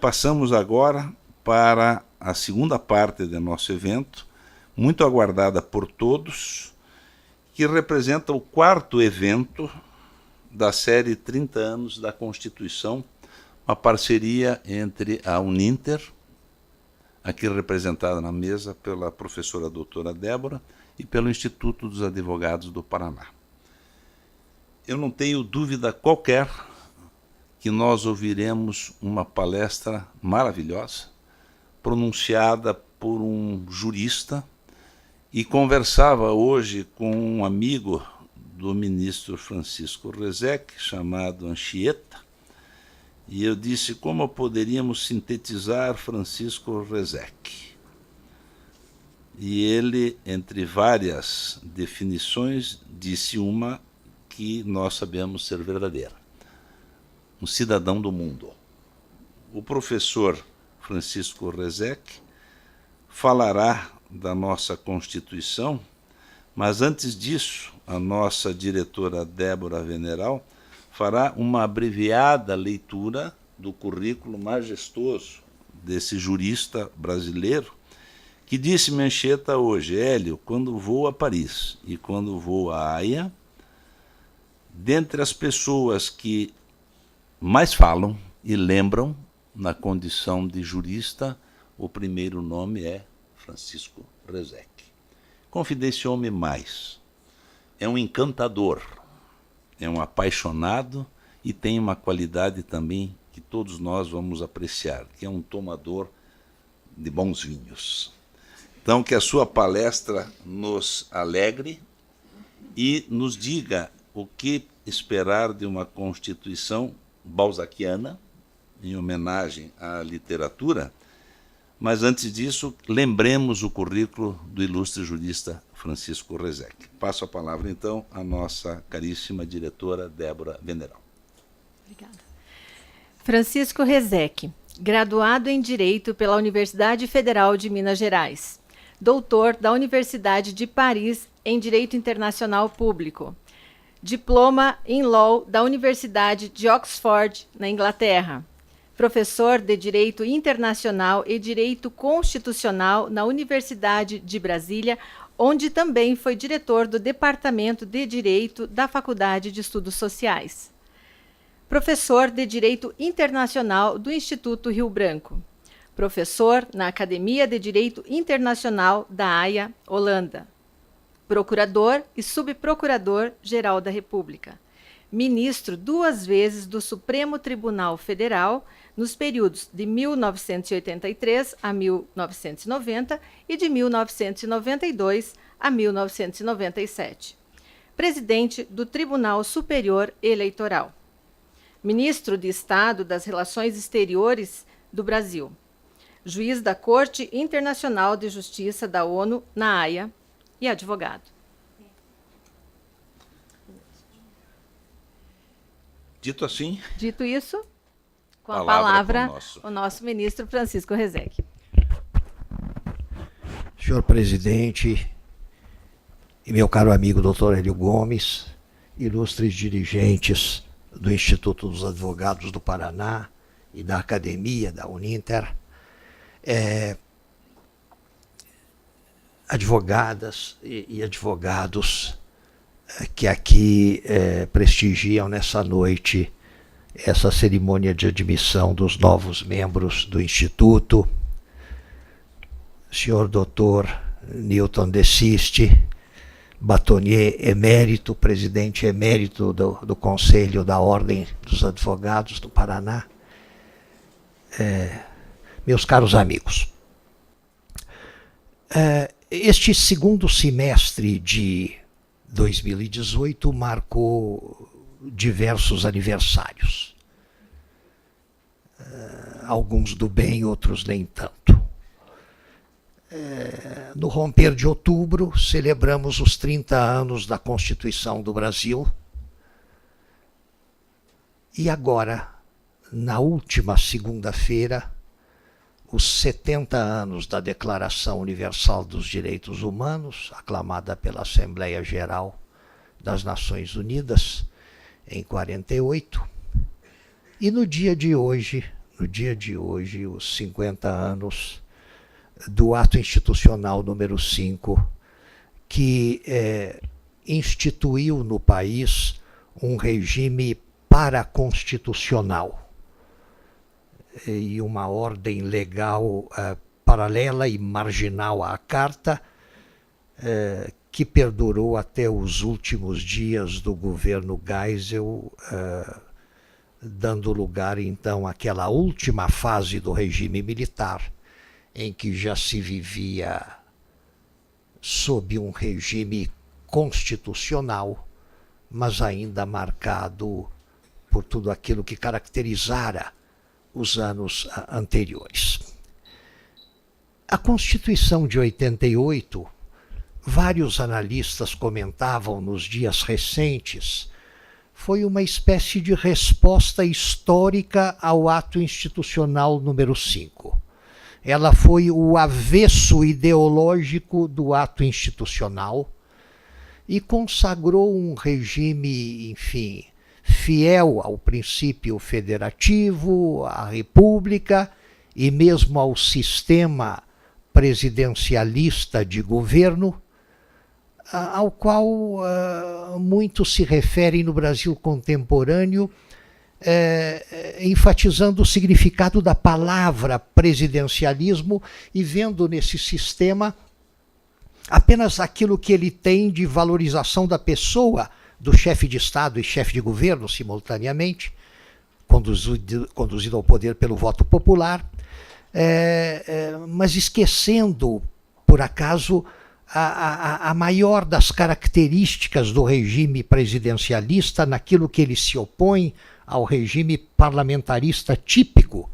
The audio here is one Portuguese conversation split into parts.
passamos agora para a segunda parte do nosso evento, muito aguardada por todos, que representa o quarto evento da série 30 anos da Constituição, uma parceria entre a Uninter, aqui representada na mesa pela professora doutora Débora, e pelo Instituto dos Advogados do Paraná. Eu não tenho dúvida qualquer que nós ouviremos uma palestra maravilhosa, pronunciada por um jurista, e conversava hoje com um amigo do ministro Francisco Rezec, chamado Anchieta, e eu disse como poderíamos sintetizar Francisco Rezec. E ele, entre várias definições, disse uma que nós sabemos ser verdadeira: um cidadão do mundo. O professor Francisco Rezec falará da nossa Constituição, mas antes disso, a nossa diretora Débora Veneral fará uma abreviada leitura do currículo majestoso desse jurista brasileiro, que disse-me Anchieta hoje: Hélio, quando vou a Paris e quando vou à Haia, dentre as pessoas que mais falam e lembram na condição de jurista, o primeiro nome é Francisco Rezec. Confidenciou-me mais. É um encantador, é um apaixonado e tem uma qualidade também que todos nós vamos apreciar, que é um tomador de bons vinhos. Então, que a sua palestra nos alegre e nos diga o que esperar de uma Constituição balzaquiana, em homenagem à literatura, mas antes disso, lembremos o currículo do ilustre jurista Francisco Rezec. Passo a palavra, então, à nossa caríssima diretora Débora Veneral. Obrigada. Francisco Rezec, graduado em Direito pela Universidade Federal de Minas Gerais, doutor da Universidade de Paris em Direito Internacional Público, diploma em Law da Universidade de Oxford, na Inglaterra, professor de Direito Internacional e Direito Constitucional na Universidade de Brasília, onde também foi diretor do Departamento de Direito da Faculdade de Estudos Sociais. Professor de Direito Internacional do Instituto Rio Branco. Professor na Academia de Direito Internacional da Haia, Holanda. Procurador e subprocurador-geral da República. Ministro 2 vezes do Supremo Tribunal Federal nos períodos de 1983 a 1990 e de 1992 a 1997. Presidente do Tribunal Superior Eleitoral. Ministro de Estado das Relações Exteriores do Brasil. Juiz da Corte Internacional de Justiça da ONU na Haia e advogado. Dito assim... Dito isso, com a palavra o nosso ministro Francisco Rezec. Senhor presidente e meu caro amigo Dr. Hélio Gomes, ilustres dirigentes do Instituto dos Advogados do Paraná e da Academia da Uninter, advogadas e advogados que aqui prestigiam nessa noite essa cerimônia de admissão dos novos membros do Instituto, senhor Dr. Newton de Siste, batonier emérito, presidente emérito do Conselho da Ordem dos Advogados do Paraná, meus caros amigos, este segundo semestre de 2018 marcou diversos aniversários, alguns do bem, outros nem tanto. No romper de outubro, celebramos os 30 anos da Constituição do Brasil e agora, na última segunda-feira, os 70 anos da Declaração Universal dos Direitos Humanos, aclamada pela Assembleia Geral das Nações Unidas em 48, e no dia de hoje no dia de hoje, os 50 anos do ato institucional número 5, que instituiu no país um regime paraconstitucional e uma ordem legal paralela e marginal à Carta, que perdurou até os últimos dias do governo Geisel, dando lugar então àquela última fase do regime militar, em que já se vivia sob um regime constitucional, mas ainda marcado por tudo aquilo que caracterizara os anos anteriores. A Constituição de 88, vários analistas comentavam nos dias recentes, foi uma espécie de resposta histórica ao ato institucional número 5. Ela foi o avesso ideológico do ato institucional e consagrou um regime, enfim, fiel ao princípio federativo, à república e mesmo ao sistema presidencialista de governo, ao qual muito se referem no Brasil contemporâneo, enfatizando o significado da palavra presidencialismo e vendo nesse sistema apenas aquilo que ele tem de valorização da pessoa, do chefe de Estado e chefe de governo simultaneamente, conduzido ao poder pelo voto popular, mas esquecendo, por acaso, a maior das características do regime presidencialista naquilo que ele se opõe ao regime parlamentarista típico,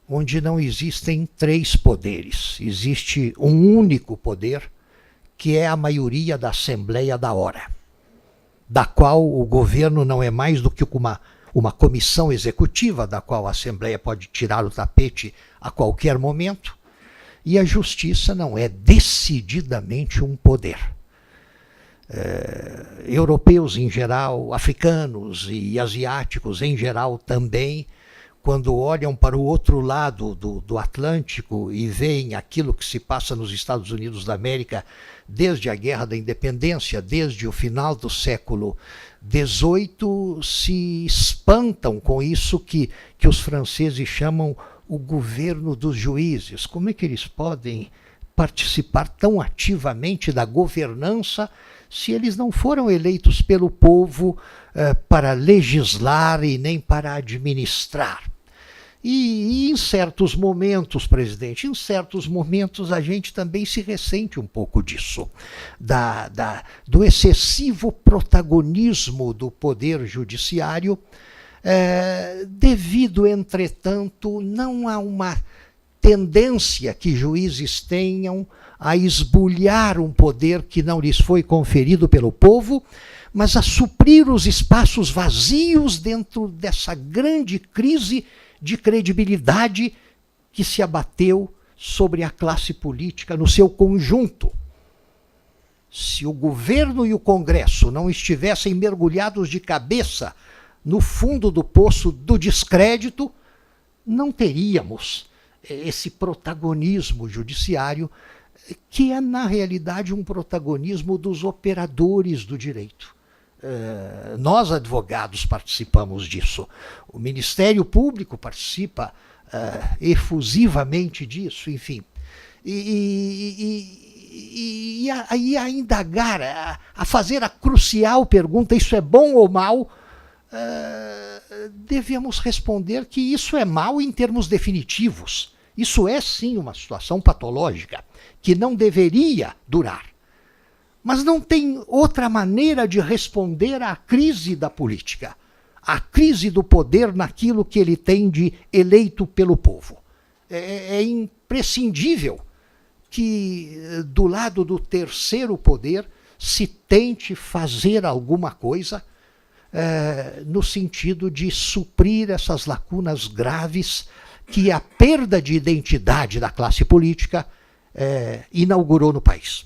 onde não existem 3 poderes. Existe um único poder, que é a maioria da Assembleia da hora, da qual o governo não é mais do que uma comissão executiva, da qual a Assembleia pode tirar o tapete a qualquer momento, e a justiça não é decididamente um poder. Europeus em geral, africanos e asiáticos em geral também, quando olham para o outro lado do Atlântico e veem aquilo que se passa nos Estados Unidos da América desde a Guerra da Independência, desde o final do século XVIII, se espantam com isso que os franceses chamam o governo dos juízes. Como é que eles podem participar tão ativamente da governança se eles não foram eleitos pelo povo para legislar e nem para administrar? E em certos momentos, presidente, em certos momentos a gente também se ressente um pouco disso, do excessivo protagonismo do poder judiciário, devido, entretanto, não a uma tendência que juízes tenham a esbulhar um poder que não lhes foi conferido pelo povo, mas a suprir os espaços vazios dentro dessa grande crise de credibilidade que se abateu sobre a classe política no seu conjunto. Se o governo e o Congresso não estivessem mergulhados de cabeça no fundo do poço do descrédito, não teríamos esse protagonismo judiciário, que é, na realidade, um protagonismo dos operadores do direito. Nós, advogados, participamos disso. O Ministério Público participa efusivamente disso, enfim. E a indagar, a fazer a crucial pergunta, isso é bom ou mal? Devemos responder que isso é mal em termos definitivos. Isso é, sim, uma situação patológica, que não deveria durar. Mas não tem outra maneira de responder à crise da política, à crise do poder naquilo que ele tem de eleito pelo povo. É imprescindível que, do lado do terceiro poder, se tente fazer alguma coisa no sentido de suprir essas lacunas graves que a perda de identidade da classe política inaugurou no país.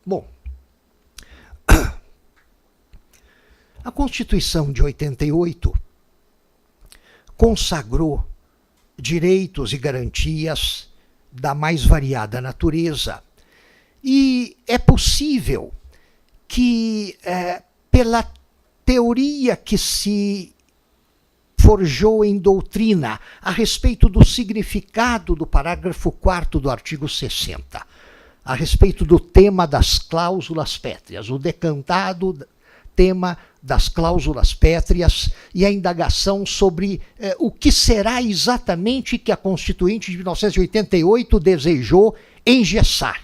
Bom, a Constituição de 88 consagrou direitos e garantias da mais variada natureza. E é possível que, pela teoria que se forjou em doutrina a respeito do significado do parágrafo 4º do artigo 60, a respeito do tema das cláusulas pétreas, o decantado tema das cláusulas pétreas e a indagação sobre o que será exatamente que a Constituinte de 1988 desejou engessar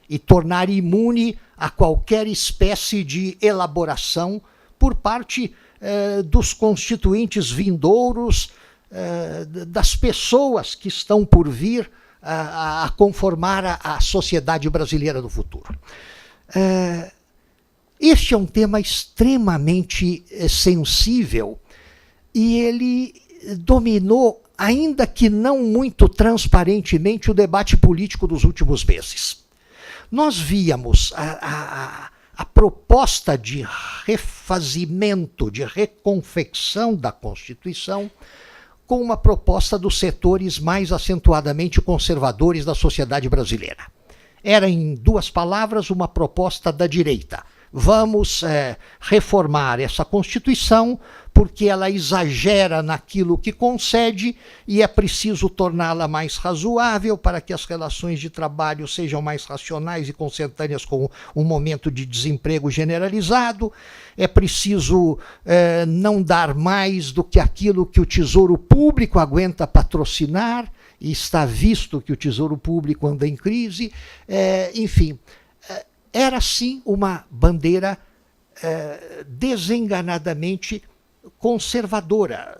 e tornar imune a qualquer espécie de elaboração por parte dos constituintes vindouros, das pessoas que estão por vir a conformar a sociedade brasileira do futuro. Este é um tema extremamente sensível e ele dominou, ainda que não muito transparentemente, o debate político dos últimos meses. Nós víamos a proposta de refazimento, de reconfecção da Constituição com uma proposta dos setores mais acentuadamente conservadores da sociedade brasileira. Era, em duas palavras, uma proposta da direita. Vamos reformar essa Constituição porque ela exagera naquilo que concede e é preciso torná-la mais razoável para que as relações de trabalho sejam mais racionais e consentâneas com um momento de desemprego generalizado. É preciso não dar mais do que aquilo que o Tesouro Público aguenta patrocinar, e está visto que o Tesouro Público anda em crise. Enfim, era sim uma bandeira desenganadamente conservadora,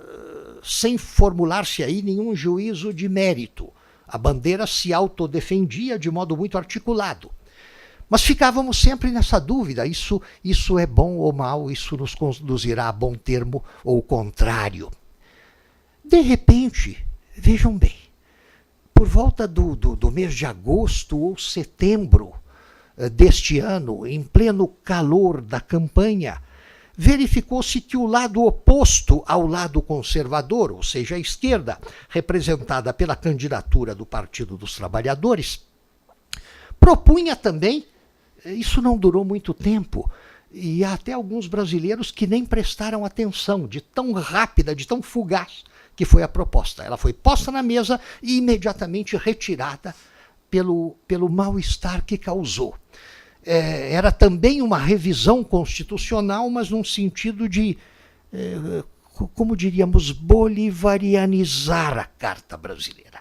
sem formular-se aí nenhum juízo de mérito. A bandeira se autodefendia de modo muito articulado. Mas ficávamos sempre nessa dúvida, isso é bom ou mal, isso nos conduzirá a bom termo ou o contrário. De repente, vejam bem, por volta do mês de agosto ou setembro deste ano, em pleno calor da campanha, verificou-se que o lado oposto ao lado conservador, ou seja, a esquerda, representada pela candidatura do Partido dos Trabalhadores, propunha também, isso não durou muito tempo, e há até alguns brasileiros que nem prestaram atenção, de tão rápida, de tão fugaz que foi a proposta. Ela foi posta na mesa e imediatamente retirada pelo mal-estar que causou. Era também uma revisão constitucional, mas num sentido de, como diríamos, bolivarianizar a Carta Brasileira.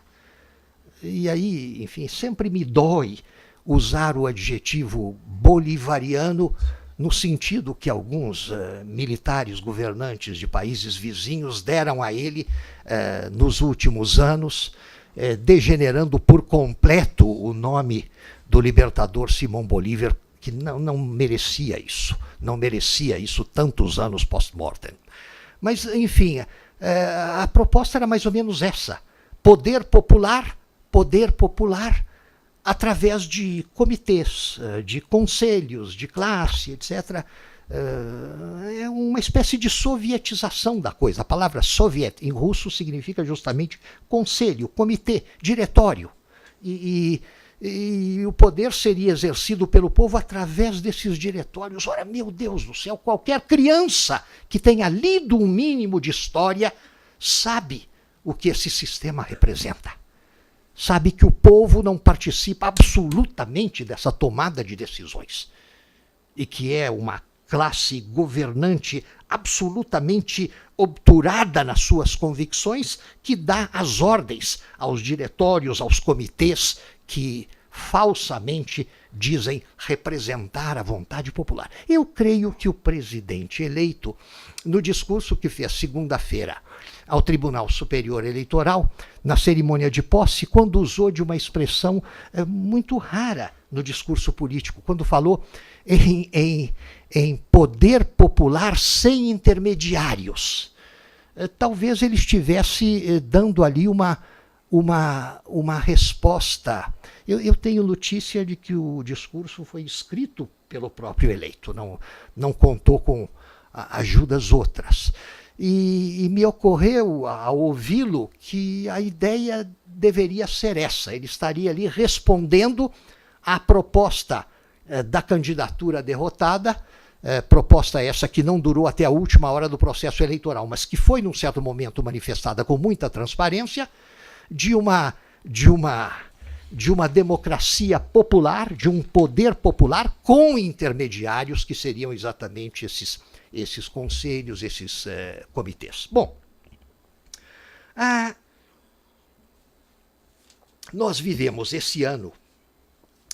E aí, enfim, sempre me dói usar o adjetivo bolivariano no sentido que alguns militares governantes de países vizinhos deram a ele nos últimos anos, degenerando por completo o nome do libertador Simão Bolívar, que não merecia isso tantos anos post-mortem. Mas, enfim, a proposta era mais ou menos essa: poder popular através de comitês, de conselhos, de classe, etc. É uma espécie de sovietização da coisa. A palavra soviet em russo significa justamente conselho, comitê, diretório. E o poder seria exercido pelo povo através desses diretórios. Ora, meu Deus do céu, qualquer criança que tenha lido um mínimo de história sabe o que esse sistema representa. Sabe que o povo não participa absolutamente dessa tomada de decisões. E que é uma classe governante absolutamente obturada nas suas convicções, que dá as ordens aos diretórios, aos comitês, que falsamente dizem representar a vontade popular. Eu creio que o presidente eleito, no discurso que fez segunda-feira ao Tribunal Superior Eleitoral, na cerimônia de posse, quando usou de uma expressão muito rara no discurso político, quando falou em poder popular sem intermediários. Talvez ele estivesse dando ali uma resposta. Eu tenho notícia de que o discurso foi escrito pelo próprio eleito, não contou com ajudas outras. E me ocorreu, ao ouvi-lo, que a ideia deveria ser essa. Ele estaria ali respondendo à proposta da candidatura derrotada, proposta essa que não durou até a última hora do processo eleitoral, mas que foi, num certo momento, manifestada com muita transparência, de uma democracia popular, de um poder popular com intermediários que seriam exatamente esses conselhos, esses comitês. Bom, nós vivemos esse ano,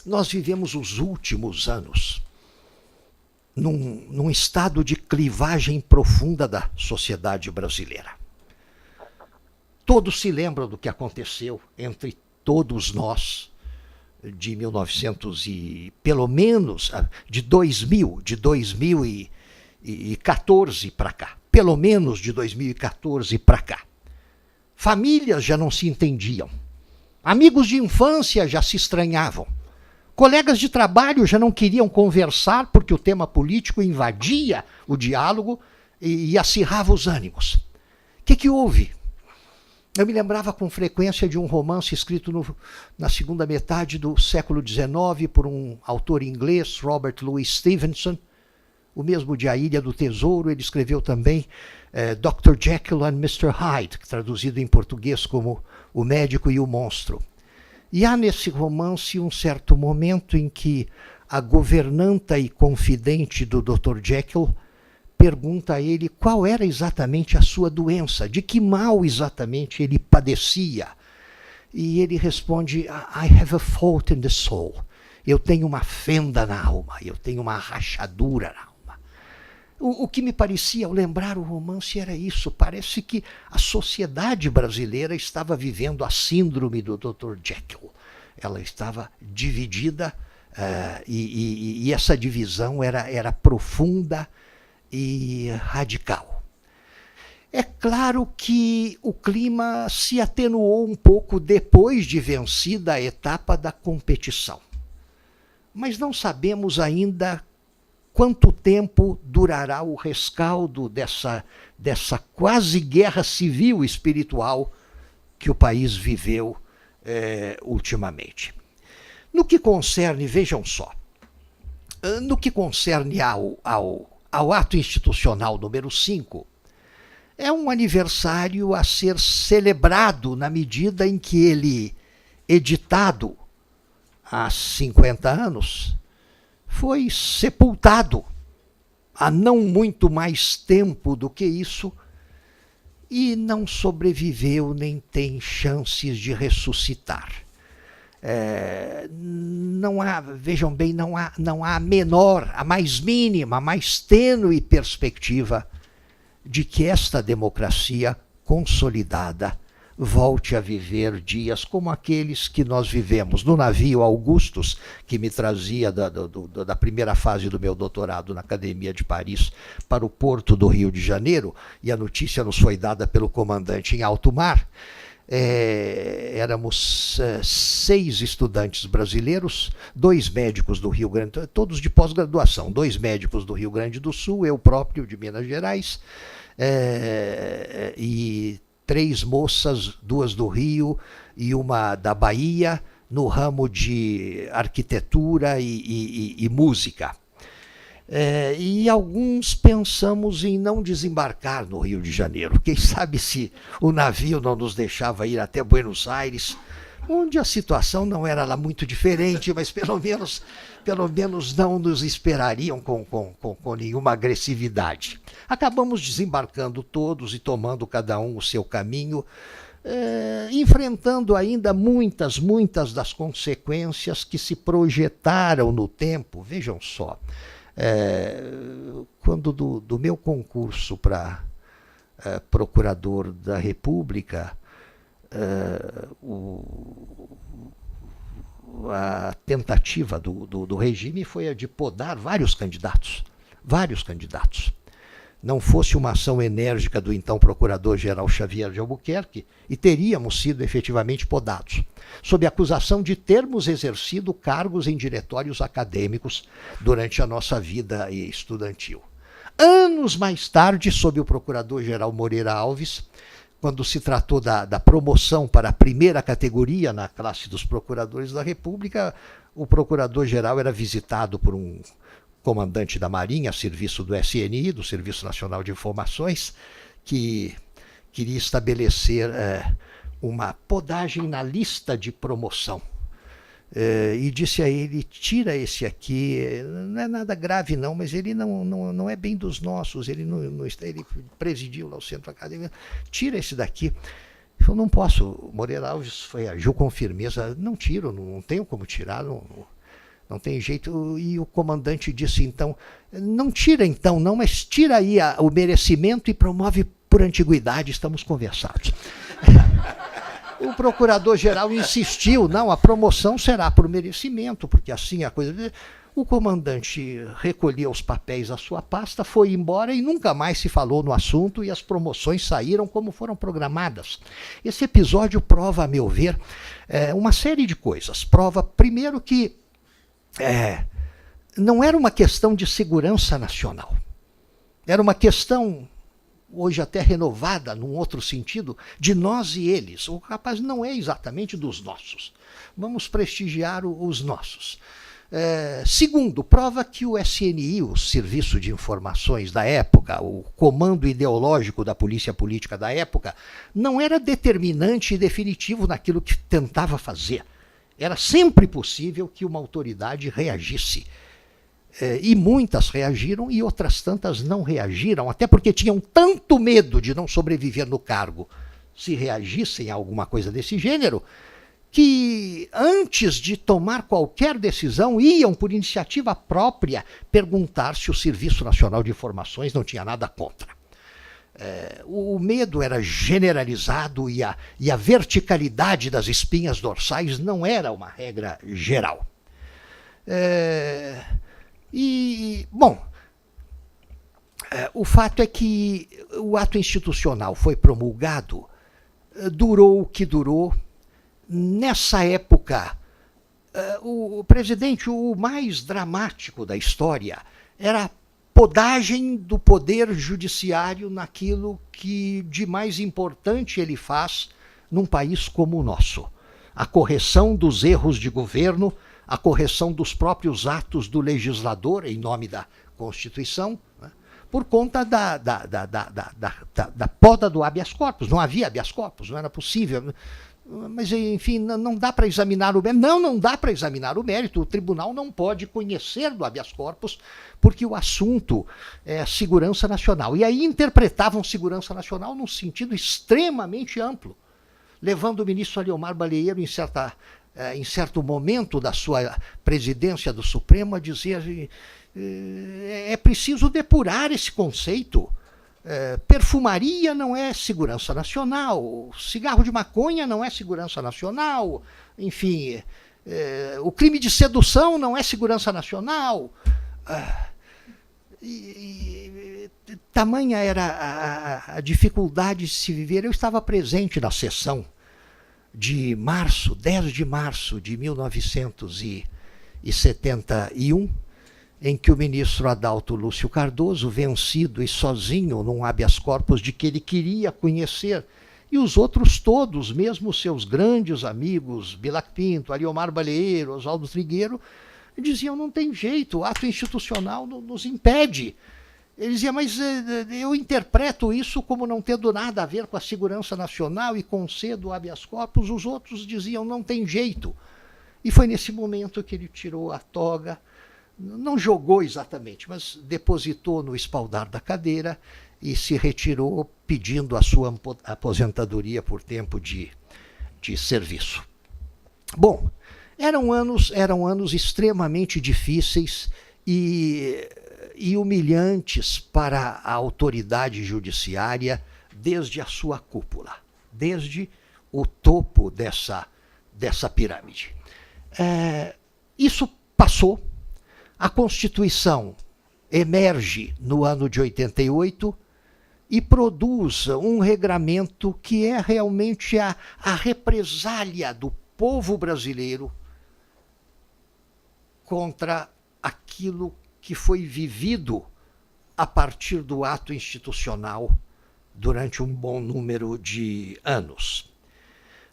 nós vivemos os últimos anos num estado de clivagem profunda da sociedade brasileira. Todos se lembram do que aconteceu entre todos nós de 1900 e pelo menos de 2014 para cá, pelo menos de 2014 para cá. Famílias já não se entendiam, amigos de infância já se estranhavam, colegas de trabalho já não queriam conversar porque o tema político invadia o diálogo e acirrava os ânimos. O que houve? Eu me lembrava com frequência de um romance escrito na segunda metade do século XIX por um autor inglês, Robert Louis Stevenson, o mesmo de A Ilha do Tesouro. Ele escreveu também Dr. Jekyll and Mr. Hyde, traduzido em português como O Médico e o Monstro. E há nesse romance um certo momento em que a governanta e confidente do Dr. Jekyll pergunta a ele qual era exatamente a sua doença, de que mal exatamente ele padecia. E ele responde, I have a fault in the soul. Eu tenho uma fenda na alma, eu tenho uma rachadura na alma. O que me parecia, ao lembrar o romance, era isso. Parece que a sociedade brasileira estava vivendo a síndrome do Dr. Jekyll. Ela estava dividida e essa divisão era profunda e radical. É claro que o clima se atenuou um pouco depois de vencida a etapa da competição. Mas não sabemos ainda quanto tempo durará o rescaldo dessa quase guerra civil espiritual que o país viveu ultimamente. No que concerne, vejam só, no que concerne ao ato institucional número 5, é um aniversário a ser celebrado na medida em que ele, editado há 50 anos, foi sepultado há não muito mais tempo do que isso e não sobreviveu nem tem chances de ressuscitar. Não há, vejam bem, não há a menor, a mais mínima, a mais tênue perspectiva de que esta democracia consolidada volte a viver dias como aqueles que nós vivemos no navio Augustus, que me trazia da primeira fase do meu doutorado na Academia de Paris para o porto do Rio de Janeiro, e a notícia nos foi dada pelo comandante em alto mar. Éramos 6 estudantes brasileiros, 2 médicos do Rio Grande, todos de pós-graduação, 2 médicos do Rio Grande do Sul, eu próprio de Minas Gerais, e 3 moças, 2 do Rio e uma da Bahia, no ramo de arquitetura e música. E alguns pensamos em não desembarcar no Rio de Janeiro. Quem sabe se o navio não nos deixava ir até Buenos Aires, onde a situação não era lá muito diferente, mas pelo menos não nos esperariam com nenhuma agressividade. Acabamos desembarcando todos e tomando cada um o seu caminho, enfrentando ainda muitas das consequências que se projetaram no tempo. Vejam só, quando do meu concurso para procurador da República, a tentativa do regime foi a de podar vários candidatos. Não fosse uma ação enérgica do então Procurador-Geral Xavier de Albuquerque, e teríamos sido efetivamente podados, sob acusação de termos exercido cargos em diretórios acadêmicos durante a nossa vida estudantil. Anos mais tarde, sob o procurador-geral Moreira Alves, quando se tratou da promoção para a primeira categoria na classe dos procuradores da República, o procurador-geral era visitado por um comandante da Marinha, a serviço do SNI, do Serviço Nacional de Informações, que queria estabelecer uma podagem na lista de promoção. E disse a ele, tira esse aqui, não é nada grave não, mas ele não é bem dos nossos, ele presidiu lá o centro acadêmico, tira esse daqui. Ele falou, não posso. Moreira Alves agiu com firmeza, não tiro, não tenho como tirar, não tem jeito. E o comandante disse então, não tira então não, mas tira aí o merecimento e promove por antiguidade, estamos conversados. O procurador-geral insistiu, não, a promoção será por merecimento, porque assim a coisa... O comandante recolheu os papéis à sua pasta, foi embora e nunca mais se falou no assunto e as promoções saíram como foram programadas. Esse episódio prova, a meu ver, uma série de coisas. Prova, primeiro, que não era uma questão de segurança nacional. Era uma questão, hoje até renovada, num outro sentido, de nós e eles. O rapaz não é exatamente dos nossos. Vamos prestigiar os nossos. Segundo, prova que o SNI, o Serviço de Informações da época, o comando ideológico da polícia política da época, não era determinante e definitivo naquilo que tentava fazer. Era sempre possível que uma autoridade reagisse. E muitas reagiram e outras tantas não reagiram, até porque tinham tanto medo de não sobreviver no cargo se reagissem a alguma coisa desse gênero, que antes de tomar qualquer decisão iam, por iniciativa própria, perguntar se o Serviço Nacional de Informações não tinha nada contra. O medo era generalizado e a verticalidade das espinhas dorsais não era uma regra geral. O fato é que o ato institucional foi promulgado, durou o que durou. Nessa época, o presidente, o mais dramático da história, era a podagem do poder judiciário naquilo que de mais importante ele faz num país como o nosso. A correção dos erros de governo, a correção dos próprios atos do legislador, em nome da Constituição, né, por conta da poda do habeas corpus. Não havia habeas corpus, não era possível. Mas, enfim, não dá para examinar o mérito. Não dá para examinar o mérito. O tribunal não pode conhecer do habeas corpus, porque o assunto é segurança nacional. E aí interpretavam segurança nacional num sentido extremamente amplo, levando o ministro Aliomar Baleiro, em certo momento da sua presidência do Supremo, a dizer é preciso depurar esse conceito. Perfumaria não é segurança nacional, cigarro de maconha não é segurança nacional, enfim, o crime de sedução não é segurança nacional. Tamanha era a dificuldade de se viver. Eu estava presente na sessão de 10 de março de 1971, em que o ministro Adalto Lúcio Cardoso, vencido e sozinho num habeas corpus de que ele queria conhecer, e os outros todos, mesmo seus grandes amigos, Bilac Pinto, Aliomar Baleiro, Oswaldo Trigueiro, diziam, não tem jeito, o ato institucional nos impede. Ele dizia, mas eu interpreto isso como não tendo nada a ver com a segurança nacional e concedo o habeas corpus. Os outros diziam, não tem jeito. E foi nesse momento que ele tirou a toga, não jogou exatamente, mas depositou no espaldar da cadeira e se retirou pedindo a sua aposentadoria por tempo de serviço. Bom, eram anos extremamente difíceis e humilhantes para a autoridade judiciária desde a sua cúpula, desde o topo dessa pirâmide. Isso passou. A Constituição emerge no ano de 88 e produz um regramento que é realmente a represália do povo brasileiro contra aquilo que foi vivido a partir do ato institucional durante um bom número de anos.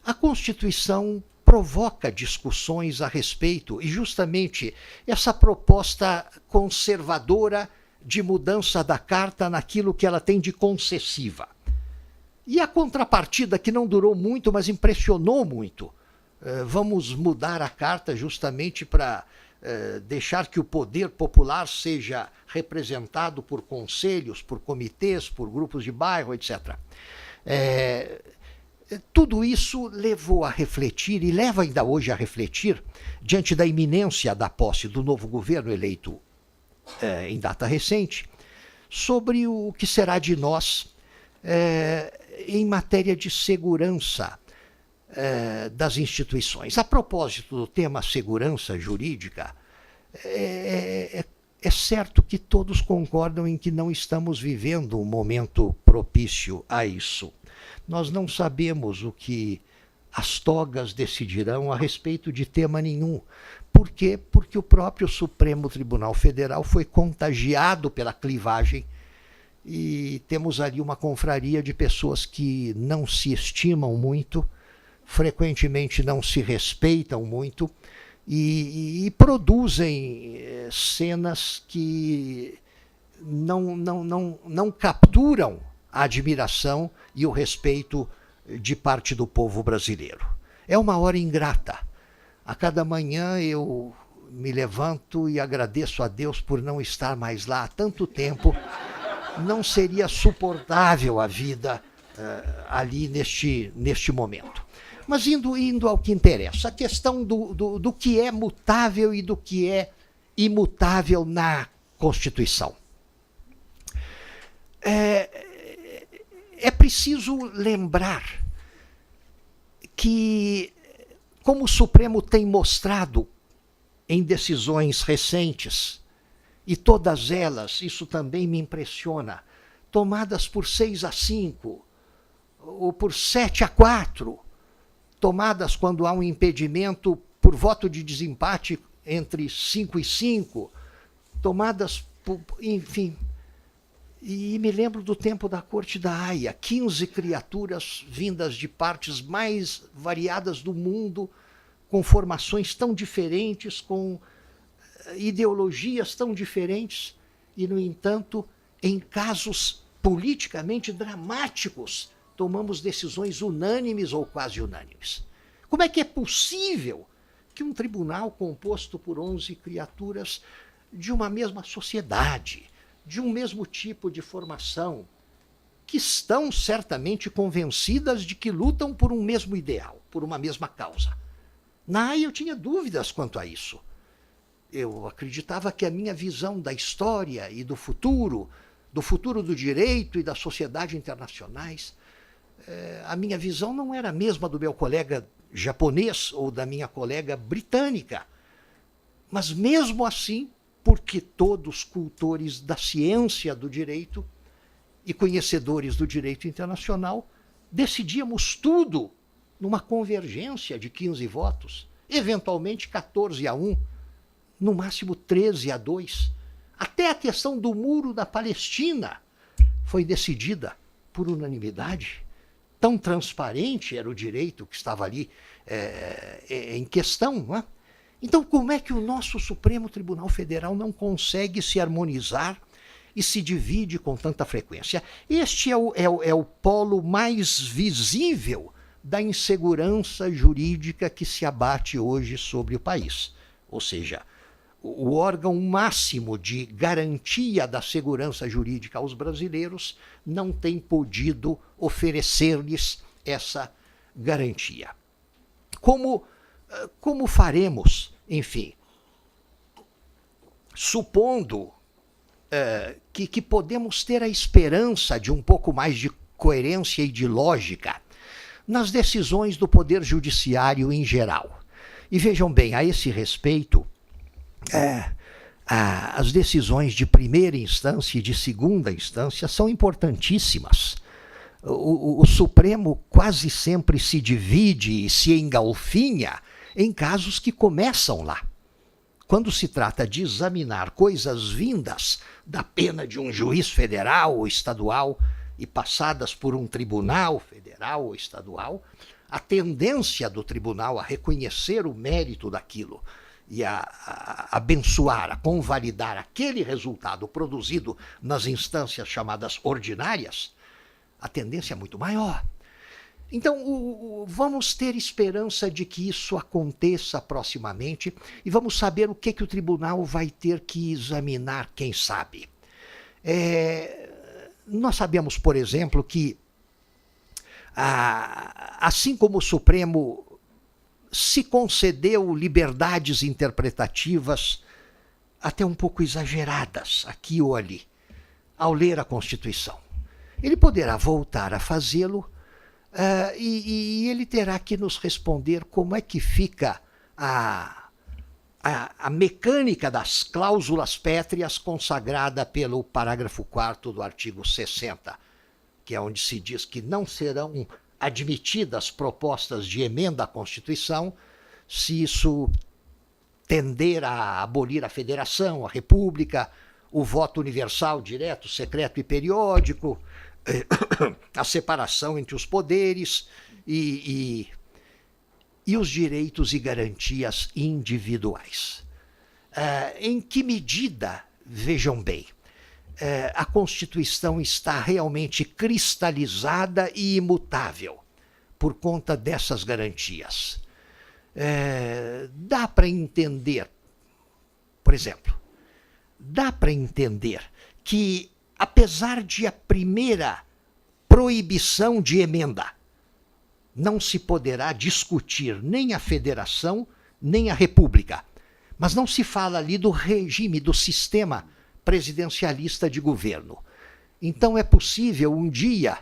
A Constituição provoca discussões a respeito, e justamente essa proposta conservadora de mudança da Carta naquilo que ela tem de concessiva. E a contrapartida, que não durou muito, mas impressionou muito. Vamos mudar a Carta justamente para deixar que o poder popular seja representado por conselhos, por comitês, por grupos de bairro, etc. Tudo isso levou a refletir, e leva ainda hoje a refletir, diante da iminência da posse do novo governo eleito em data recente, sobre o que será de nós em matéria de segurança das instituições. A propósito do tema segurança jurídica, é certo que todos concordam em que não estamos vivendo um momento propício a isso. Nós não sabemos o que as togas decidirão a respeito de tema nenhum. Por quê? Porque o próprio Supremo Tribunal Federal foi contagiado pela clivagem e temos ali uma confraria de pessoas que não se estimam muito, frequentemente não se respeitam muito e produzem cenas que não capturam a admiração e o respeito de parte do povo brasileiro. É uma hora ingrata. A cada manhã eu me levanto e agradeço a Deus por não estar mais lá há tanto tempo. Não seria suportável a vida ali neste momento. Mas indo ao que interessa, a questão do que é mutável e do que é imutável na Constituição. É preciso lembrar que, como o Supremo tem mostrado em decisões recentes, e todas elas, isso também me impressiona, tomadas por 6-5, ou por 7-4, tomadas quando há um impedimento por voto de desempate entre 5-5, tomadas por, enfim. E me lembro do tempo da Corte da Haia, 15 criaturas vindas de partes mais variadas do mundo, com formações tão diferentes, com ideologias tão diferentes, e, no entanto, em casos politicamente dramáticos, tomamos decisões unânimes ou quase unânimes. Como é que é possível que um tribunal composto por 11 criaturas de uma mesma sociedade, de um mesmo tipo de formação, que estão certamente convencidas de que lutam por um mesmo ideal, por uma mesma causa? Na Haia eu tinha dúvidas quanto a isso. Eu acreditava que a minha visão da história e do futuro do direito e da sociedade internacionais, a minha visão não era a mesma do meu colega japonês ou da minha colega britânica. Mas mesmo assim, porque todos cultores da ciência do direito e conhecedores do direito internacional, decidíamos tudo numa convergência de 15 votos, eventualmente 14-1, no máximo 13-2. Até a questão do muro da Palestina foi decidida por unanimidade. Tão transparente era o direito que estava ali em questão, não é? Então, como é que o nosso Supremo Tribunal Federal não consegue se harmonizar e se divide com tanta frequência? Este é o polo mais visível da insegurança jurídica que se abate hoje sobre o país. Ou seja, o órgão máximo de garantia da segurança jurídica aos brasileiros não tem podido oferecer-lhes essa garantia. Como faremos, enfim, supondo que podemos ter a esperança de um pouco mais de coerência e de lógica nas decisões do Poder Judiciário em geral. E vejam bem, a esse respeito, as decisões de primeira instância e de segunda instância são importantíssimas. O Supremo quase sempre se divide e se engalfinha em casos que começam lá. quando se trata de examinar coisas vindas da pena de um juiz federal ou estadual e passadas por um tribunal federal ou estadual, a tendência do tribunal a reconhecer o mérito daquilo e a abençoar, a convalidar aquele resultado produzido nas instâncias chamadas ordinárias, a tendência é muito maior. Então, vamos ter esperança de que isso aconteça proximamente e vamos saber o que o tribunal vai ter que examinar, quem sabe. Nós sabemos, por exemplo, que assim como o Supremo se concedeu liberdades interpretativas até um pouco exageradas, aqui ou ali, ao ler a Constituição, ele poderá voltar a fazê-lo e ele terá que nos responder como é que fica a mecânica das cláusulas pétreas consagrada pelo parágrafo 4º do artigo 60, que é onde se diz que não serão admitidas propostas de emenda à Constituição se isso tender a abolir a federação, a república, o voto universal, direto, secreto e periódico, a separação entre os poderes e os direitos e garantias individuais. Em que medida, vejam bem, a Constituição está realmente cristalizada e imutável por conta dessas garantias? Dá para entender, por exemplo, dá para entender que, apesar de a primeira proibição de emenda, não se poderá discutir nem a federação, nem a república. Mas não se fala ali do regime, do sistema presidencialista de governo. Então é possível um dia,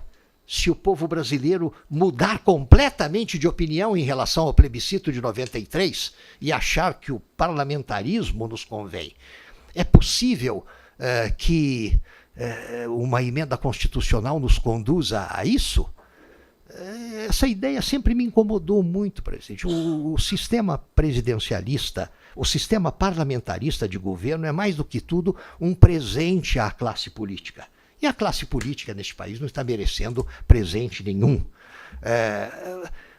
se o povo brasileiro mudar completamente de opinião em relação ao plebiscito de 93 e achar que o parlamentarismo nos convém, é possível que uma emenda constitucional nos conduza a isso? Essa ideia sempre me incomodou muito, presidente. O sistema presidencialista, o sistema parlamentarista de governo é mais do que tudo um presente à classe política. E a classe política neste país não está merecendo presente nenhum.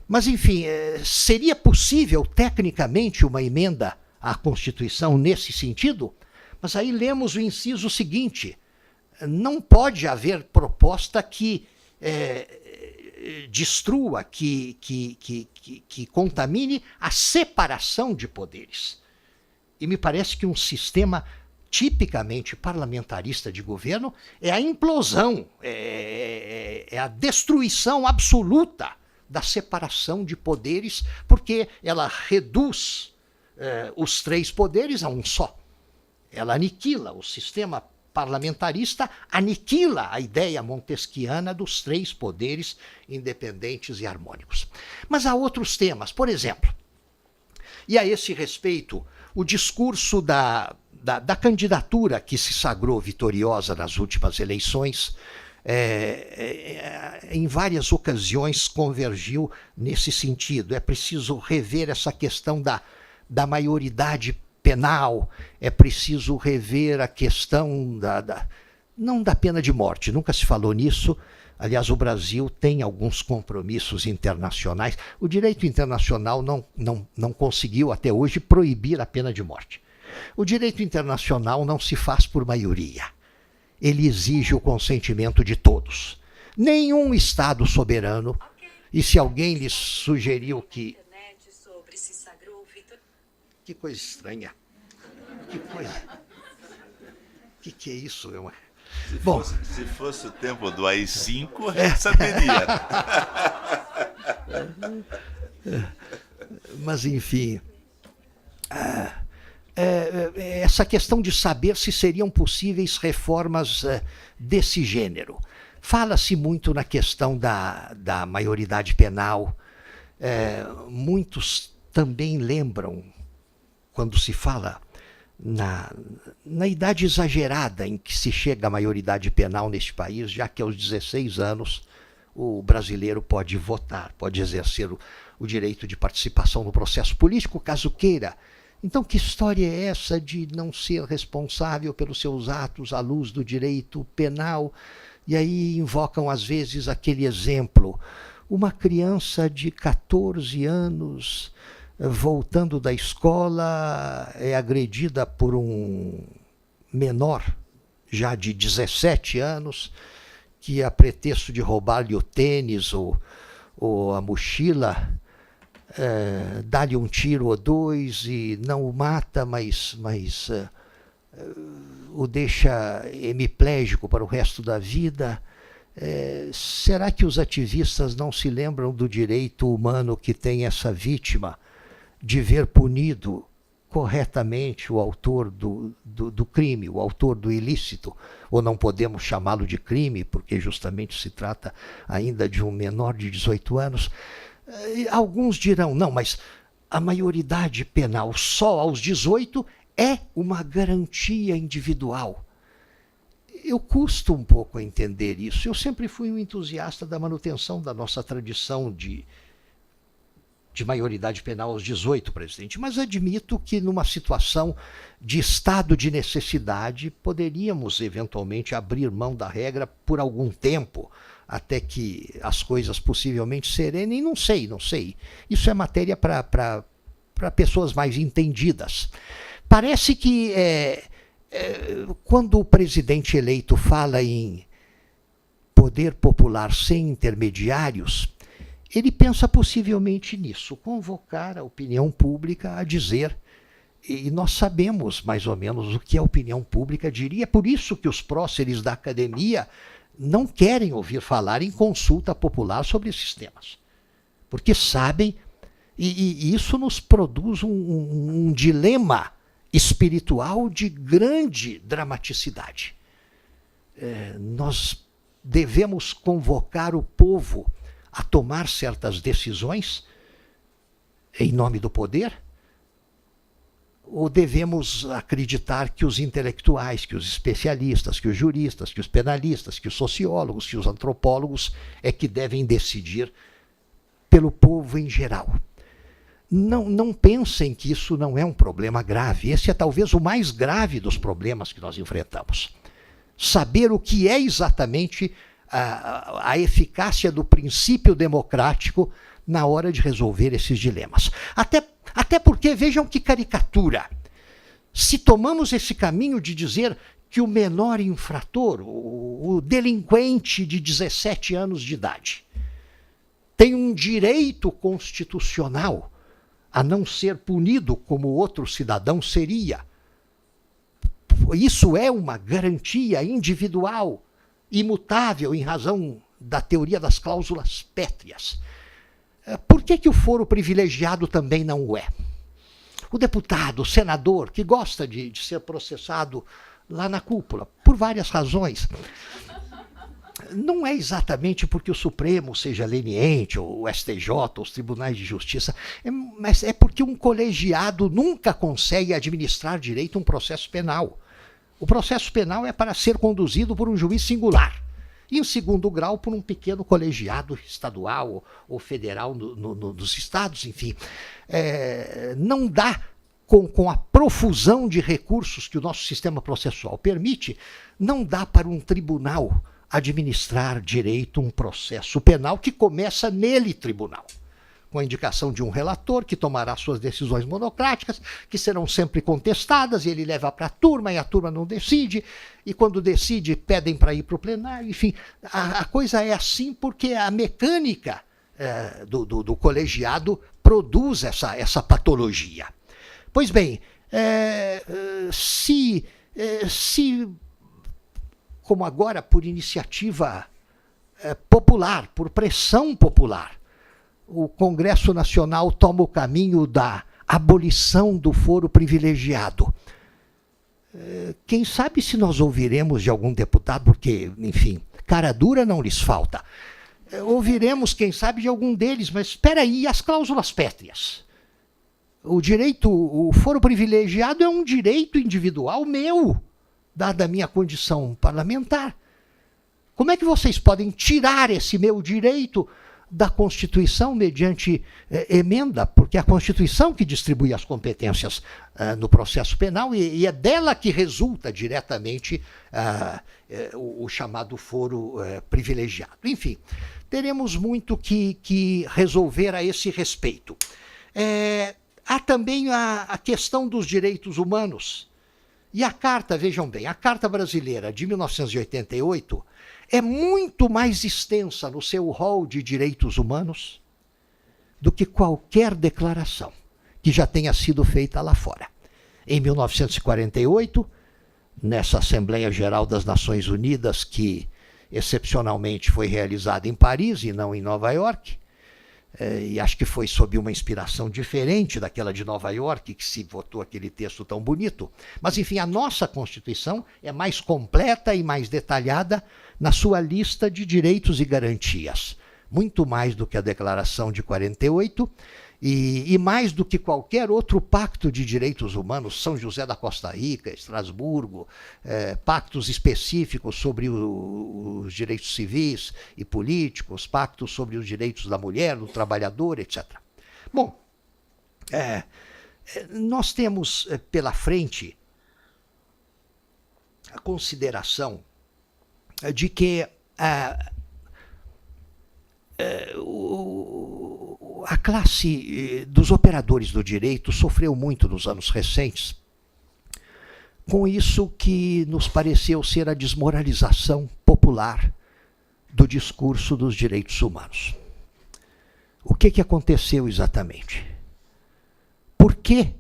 Mas, enfim, seria possível tecnicamente uma emenda à Constituição nesse sentido? Mas aí lemos o inciso seguinte: não pode haver proposta que destrua, que contamine a separação de poderes. E me parece que um sistema tipicamente parlamentarista de governo é a implosão, é a destruição absoluta da separação de poderes, porque ela reduz os três poderes a um só. Ela aniquila o sistema parlamentarista, aniquila a ideia montesquiana dos três poderes independentes e harmônicos. Mas há outros temas, por exemplo, e a esse respeito, o discurso da candidatura que se sagrou vitoriosa nas últimas eleições, em várias ocasiões convergiu nesse sentido. É preciso rever essa questão da maioridade penal, é preciso rever a questão não da pena de morte, nunca se falou nisso. Aliás, o Brasil tem alguns compromissos internacionais. O direito internacional não conseguiu até hoje proibir a pena de morte. O direito internacional não se faz por maioria. Ele exige o consentimento de todos. Nenhum Estado soberano, e se alguém lhes sugeriu que... Que coisa estranha. Que coisa... Que é isso, meu? Bom, se fosse o tempo do AI-5, a gente saberia. Mas, enfim... essa questão de saber se seriam possíveis reformas desse gênero. Fala-se muito na questão da maioridade penal. Muitos também lembram, quando se fala na idade exagerada em que se chega à maioridade penal neste país, já que aos 16 anos o brasileiro pode votar, pode exercer o direito de participação no processo político, caso queira Então, que história é essa de não ser responsável pelos seus atos à luz do direito penal? E aí invocam, às vezes, aquele exemplo. Uma criança de 14 anos, voltando da escola, é agredida por um menor, já de 17 anos, que, a pretexto de roubar-lhe o tênis ou a mochila, dá-lhe um tiro ou dois e não o mata, mas o deixa hemiplégico para o resto da vida. Será que os ativistas não se lembram do direito humano que tem essa vítima de ver punido corretamente o autor do crime, o autor do ilícito? Ou não podemos chamá-lo de crime, porque justamente se trata ainda de um menor de 18 anos. Alguns dirão, não, mas a maioridade penal só aos 18 é uma garantia individual. Eu custo um pouco a entender isso. Eu sempre fui um entusiasta da manutenção da nossa tradição de maioridade penal aos 18, presidente, mas admito que numa situação de estado de necessidade poderíamos eventualmente abrir mão da regra por algum tempo, até que as coisas possivelmente serenem. Não sei. Isso é matéria para pessoas mais entendidas. Parece que quando o presidente eleito fala em poder popular sem intermediários, ele pensa possivelmente nisso, convocar a opinião pública a dizer, e nós sabemos mais ou menos o que a opinião pública diria. É por isso que os próceres da academia não querem ouvir falar em consulta popular sobre esses temas, porque sabem, e isso nos produz um dilema espiritual de grande dramaticidade. Nós devemos convocar o povo a tomar certas decisões em nome do poder? Ou devemos acreditar que os intelectuais, que os especialistas, que os juristas, que os penalistas, que os sociólogos, que os antropólogos é que devem decidir pelo povo em geral? Não pensem que isso não é um problema grave. Esse é talvez o mais grave dos problemas que nós enfrentamos. Saber o que é exatamente a eficácia do princípio democrático na hora de resolver esses dilemas. Até porque, vejam que caricatura. Se tomamos esse caminho de dizer que o menor infrator, o delinquente de 17 anos de idade, tem um direito constitucional a não ser punido como outro cidadão seria. Isso é uma garantia individual, imutável em razão da teoria das cláusulas pétreas. Por que o foro privilegiado também não o é? O deputado, o senador, que gosta de ser processado lá na cúpula, por várias razões. Não é exatamente porque o Supremo seja leniente, ou o STJ, ou os tribunais de justiça, mas é porque um colegiado nunca consegue administrar direito um processo penal. O processo penal é para ser conduzido por um juiz singular, e em segundo grau por um pequeno colegiado estadual ou federal nos estados, enfim. Não dá, com a profusão de recursos que o nosso sistema processual permite, não dá para um tribunal administrar direito um processo penal que começa nele, tribunal, com a indicação de um relator que tomará suas decisões monocráticas, que serão sempre contestadas, e ele leva para a turma, e a turma não decide, e quando decide pedem para ir para o plenário. Enfim, a coisa é assim porque a mecânica do colegiado produz essa patologia. Pois bem, se como agora por iniciativa popular, por pressão popular, o Congresso Nacional toma o caminho da abolição do foro privilegiado. Quem sabe se nós ouviremos de algum deputado, porque, enfim, cara dura não lhes falta. Ouviremos, quem sabe, de algum deles, mas espera aí, as cláusulas pétreas? O foro privilegiado é um direito individual meu, dada a minha condição parlamentar. Como é que vocês podem tirar esse meu direito da Constituição mediante emenda, porque é a Constituição que distribui as competências no processo penal e é dela que resulta diretamente o chamado foro privilegiado. Enfim, teremos muito que resolver a esse respeito. Há também a questão dos direitos humanos. E a Carta, vejam bem, a Carta Brasileira de 1988 é muito mais extensa no seu rol de direitos humanos do que qualquer declaração que já tenha sido feita lá fora. Em 1948, nessa Assembleia Geral das Nações Unidas, que excepcionalmente foi realizada em Paris e não em Nova York, e acho que foi sob uma inspiração diferente daquela de Nova York, que se votou aquele texto tão bonito. Mas, enfim, a nossa Constituição é mais completa e mais detalhada na sua lista de direitos e garantias. Muito mais do que a Declaração de 48 e mais do que qualquer outro pacto de direitos humanos, São José da Costa Rica, Estrasburgo, pactos específicos sobre os direitos civis e políticos, pactos sobre os direitos da mulher, do trabalhador, etc. Bom, nós temos pela frente a consideração de que a classe dos operadores do direito sofreu muito nos anos recentes com isso que nos pareceu ser a desmoralização popular do discurso dos direitos humanos. O que aconteceu exatamente? Por que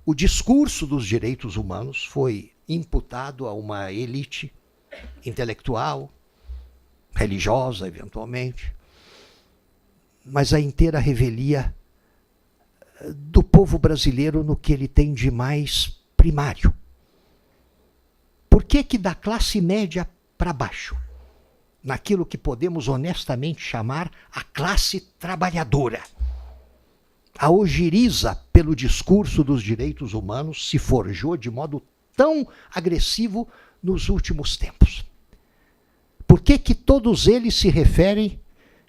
o discurso dos direitos humanos foi imputado a uma elite intelectual, religiosa, eventualmente, mas a inteira revelia do povo brasileiro no que ele tem de mais primário? Por que da classe média para baixo, naquilo que podemos honestamente chamar a classe trabalhadora, a ojeriza pelo discurso dos direitos humanos se forjou de modo tão agressivo nos últimos tempos? Por que todos eles se referem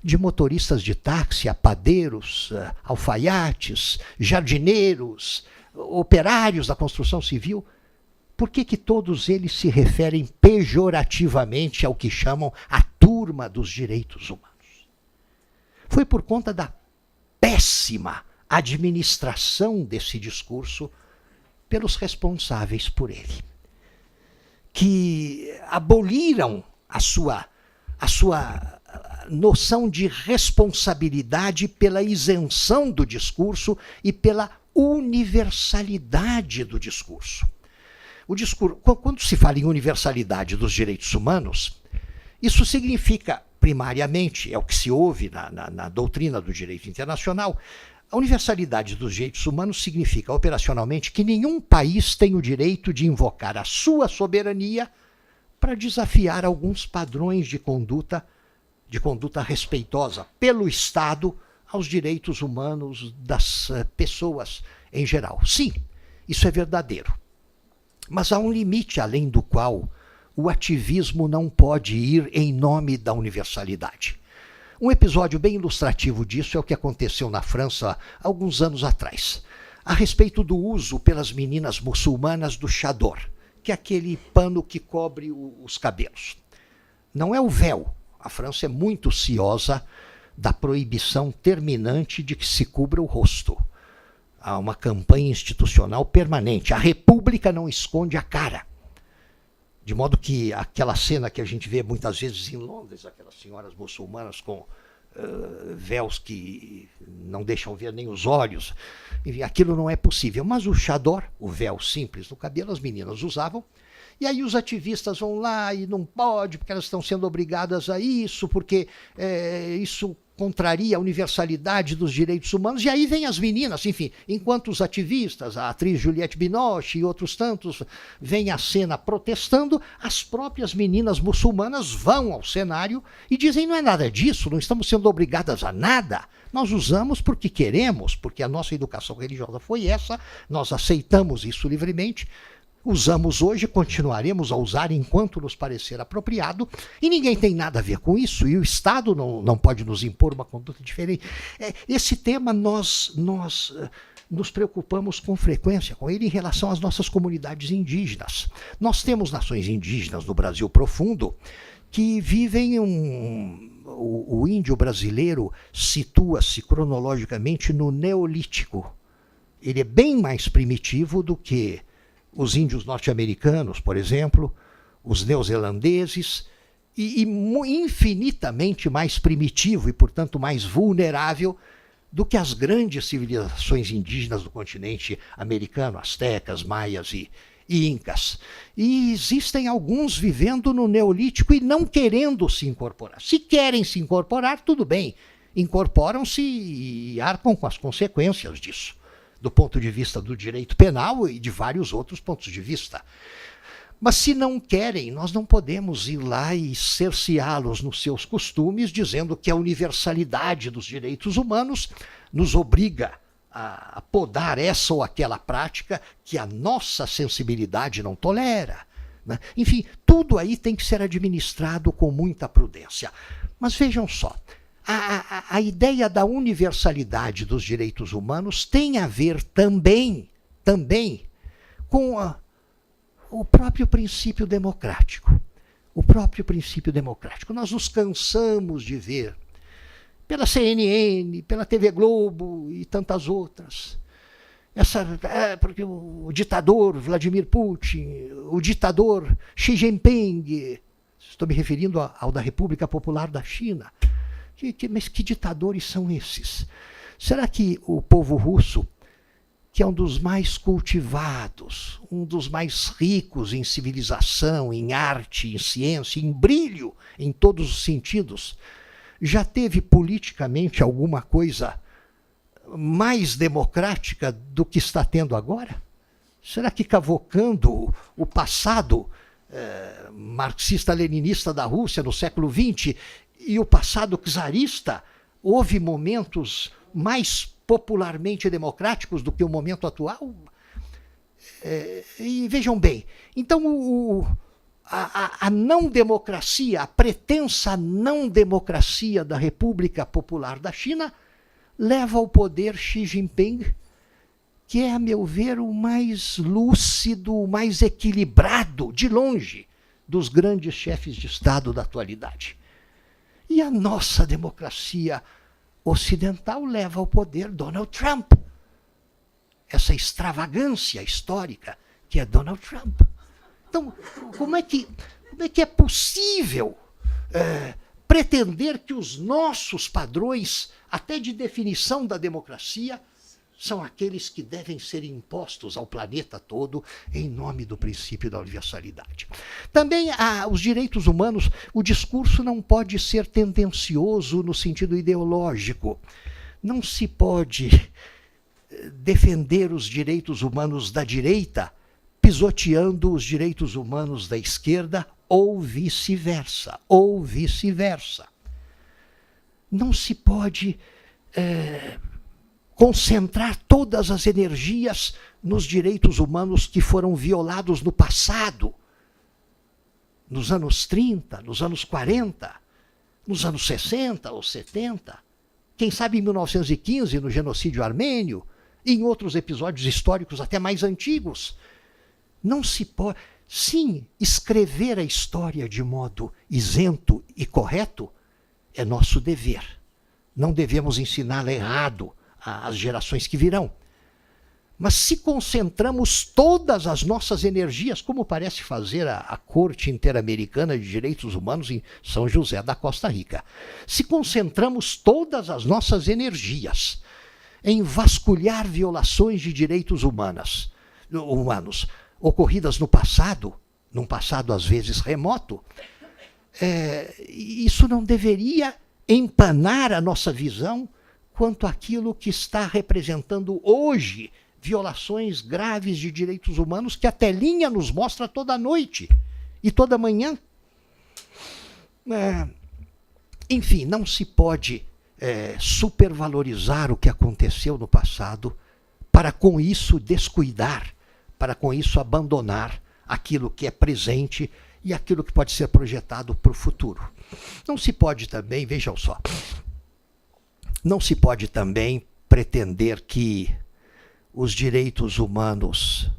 de motoristas de táxi a padeiros, alfaiates, jardineiros, operários da construção civil? Por que todos eles se referem pejorativamente ao que chamam a turma dos direitos humanos? Foi por conta da péssima administração desse discurso pelos responsáveis por ele, que aboliram a sua noção de responsabilidade pela isenção do discurso e pela universalidade do discurso. Quando se fala em universalidade dos direitos humanos, isso significa, primariamente, é o que se ouve na doutrina do direito internacional, a universalidade dos direitos humanos significa, operacionalmente, que nenhum país tem o direito de invocar a sua soberania para desafiar alguns padrões de conduta respeitosa pelo Estado aos direitos humanos das pessoas em geral. Sim, isso é verdadeiro. Mas há um limite além do qual o ativismo não pode ir em nome da universalidade. Um episódio bem ilustrativo disso é o que aconteceu na França há alguns anos atrás, a respeito do uso pelas meninas muçulmanas do chador, que é aquele pano que cobre os cabelos. Não é o véu. A França é muito ciosa da proibição terminante de que se cubra o rosto. Há uma campanha institucional permanente. A República não esconde a cara. De modo que aquela cena que a gente vê muitas vezes em Londres, aquelas senhoras muçulmanas com véus que não deixam ver nem os olhos, enfim, aquilo não é possível. Mas o chador, o véu simples no cabelo, as meninas usavam, e aí os ativistas vão lá e não pode, porque elas estão sendo obrigadas a isso, porque isso contraria a universalidade dos direitos humanos, e aí vem as meninas, enfim, enquanto os ativistas, a atriz Juliette Binoche e outros tantos, vêm à cena protestando, as próprias meninas muçulmanas vão ao cenário e dizem: não é nada disso, não estamos sendo obrigadas a nada, nós usamos porque queremos, porque a nossa educação religiosa foi essa, nós aceitamos isso livremente, Usamos hoje, continuaremos a usar enquanto nos parecer apropriado, e ninguém tem nada a ver com isso, e o Estado não pode nos impor uma conduta diferente. Esse tema nós nos preocupamos com frequência com ele em relação às nossas comunidades indígenas. Nós temos nações indígenas no Brasil profundo que vivem o índio brasileiro situa-se cronologicamente no Neolítico. Ele é bem mais primitivo do que os índios norte-americanos, por exemplo, os neozelandeses, e infinitamente mais primitivo e, portanto, mais vulnerável do que as grandes civilizações indígenas do continente americano, astecas, maias e incas. E existem alguns vivendo no Neolítico e não querendo se incorporar. Se querem se incorporar, tudo bem, incorporam-se e arcam com as consequências disso, do ponto de vista do direito penal e de vários outros pontos de vista. Mas se não querem, nós não podemos ir lá e cerceá-los nos seus costumes, dizendo que a universalidade dos direitos humanos nos obriga a podar essa ou aquela prática que a nossa sensibilidade não tolera, né? Enfim, tudo aí tem que ser administrado com muita prudência. Mas vejam só, a ideia da universalidade dos direitos humanos tem a ver também com o próprio princípio democrático. O próprio princípio democrático. Nós nos cansamos de ver pela CNN, pela TV Globo e tantas outras. Porque o ditador Vladimir Putin, o ditador Xi Jinping, estou me referindo ao da República Popular da China. Mas que ditadores são esses? Será que o povo russo, que é um dos mais cultivados, um dos mais ricos em civilização, em arte, em ciência, em brilho, em todos os sentidos, já teve politicamente alguma coisa mais democrática do que está tendo agora? Será que, cavocando o passado marxista-leninista da Rússia no século XX e o passado czarista, houve momentos mais popularmente democráticos do que o momento atual? E vejam bem, então a não-democracia, a pretensa não-democracia da República Popular da China leva ao poder Xi Jinping, que é, a meu ver, o mais lúcido, o mais equilibrado, de longe, dos grandes chefes de Estado da atualidade. E a nossa democracia ocidental leva ao poder Donald Trump. Essa extravagância histórica que é Donald Trump. Então, como é que é possível pretender que os nossos padrões, até de definição da democracia, são aqueles que devem ser impostos ao planeta todo em nome do princípio da universalidade? Também os direitos humanos, o discurso não pode ser tendencioso no sentido ideológico. Não se pode defender os direitos humanos da direita pisoteando os direitos humanos da esquerda ou vice-versa, Não se pode concentrar todas as energias nos direitos humanos que foram violados no passado, nos anos 30, nos anos 40, nos anos 60 ou 70, quem sabe em 1915, no genocídio armênio, e em outros episódios históricos até mais antigos. Não se pode. Sim, escrever a história de modo isento e correto é nosso dever. Não devemos ensiná-la errado às gerações que virão. Mas se concentramos todas as nossas energias, como parece fazer a Corte Interamericana de Direitos Humanos em São José da Costa Rica, se concentramos todas as nossas energias em vasculhar violações de direitos humanos ocorridas no passado, num passado às vezes remoto, isso não deveria empanar a nossa visão quanto àquilo que está representando hoje violações graves de direitos humanos que a telinha nos mostra toda noite e toda manhã. Enfim, não se pode supervalorizar o que aconteceu no passado para com isso descuidar, para com isso abandonar aquilo que é presente e aquilo que pode ser projetado para o futuro. Não se pode também, vejam só, não se pode também pretender que os direitos humanos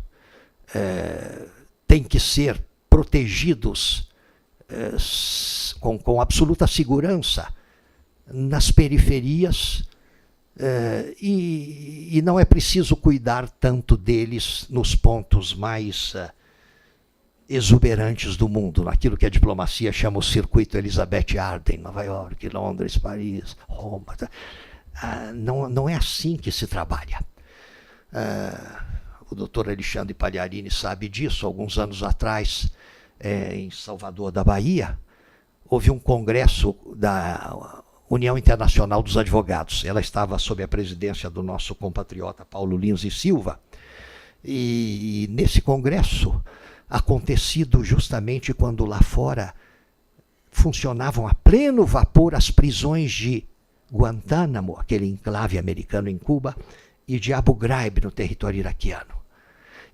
têm que ser protegidos com absoluta segurança nas periferias e não é preciso cuidar tanto deles nos pontos mais exuberantes do mundo, naquilo que a diplomacia chama o circuito Elizabeth Arden, Nova York, Londres, Paris, Roma. Não é assim que se trabalha. O doutor Alexandre Pagliarini sabe disso. Alguns anos atrás, em Salvador da Bahia, houve um congresso da União Internacional dos Advogados. Ela estava sob a presidência do nosso compatriota Paulo Lins e Silva. E nesse congresso, acontecido justamente quando lá fora funcionavam a pleno vapor as prisões de Guantánamo, aquele enclave americano em Cuba, e de Abu Ghraib, no território iraquiano.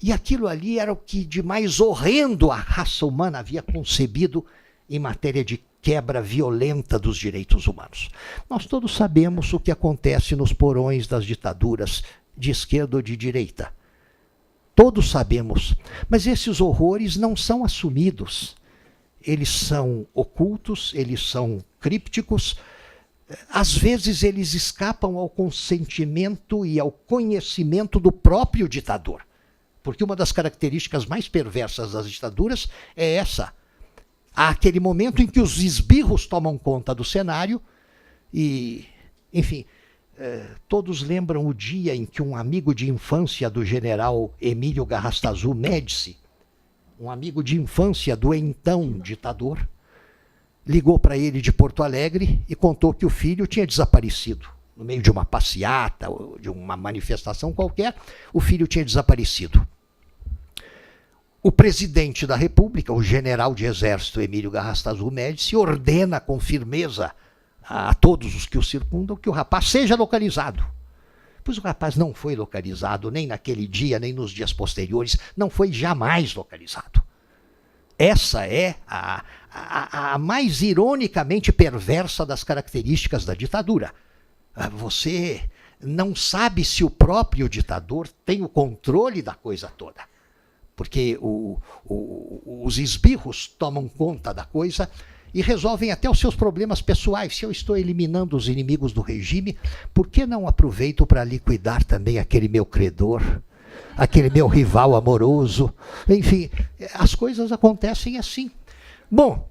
E aquilo ali era o que de mais horrendo a raça humana havia concebido em matéria de quebra violenta dos direitos humanos. Nós todos sabemos o que acontece nos porões das ditaduras de esquerda ou de direita. Todos sabemos, mas esses horrores não são assumidos. Eles são ocultos, eles são crípticos. Às vezes eles escapam ao consentimento e ao conhecimento do próprio ditador. Porque uma das características mais perversas das ditaduras é essa. Há aquele momento em que os esbirros tomam conta do cenário e, enfim, todos lembram o dia em que um amigo de infância do general Emílio Garrastazu Médici, um amigo de infância do então ditador, ligou para ele de Porto Alegre e contou que o filho tinha desaparecido. No meio de uma passeata, ou de uma manifestação qualquer, o filho tinha desaparecido. O presidente da República, o general de exército Emílio Garrastazu Médici, ordena com firmeza a todos os que o circundam que o rapaz seja localizado. Pois o rapaz não foi localizado nem naquele dia, nem nos dias posteriores, não foi jamais localizado. Essa é a mais ironicamente perversa das características da ditadura. Você não sabe se o próprio ditador tem o controle da coisa toda. Porque os esbirros tomam conta da coisa e resolvem até os seus problemas pessoais. Se eu estou eliminando os inimigos do regime, por que não aproveito para liquidar também aquele meu credor, aquele meu rival amoroso? Enfim, as coisas acontecem assim. Bom,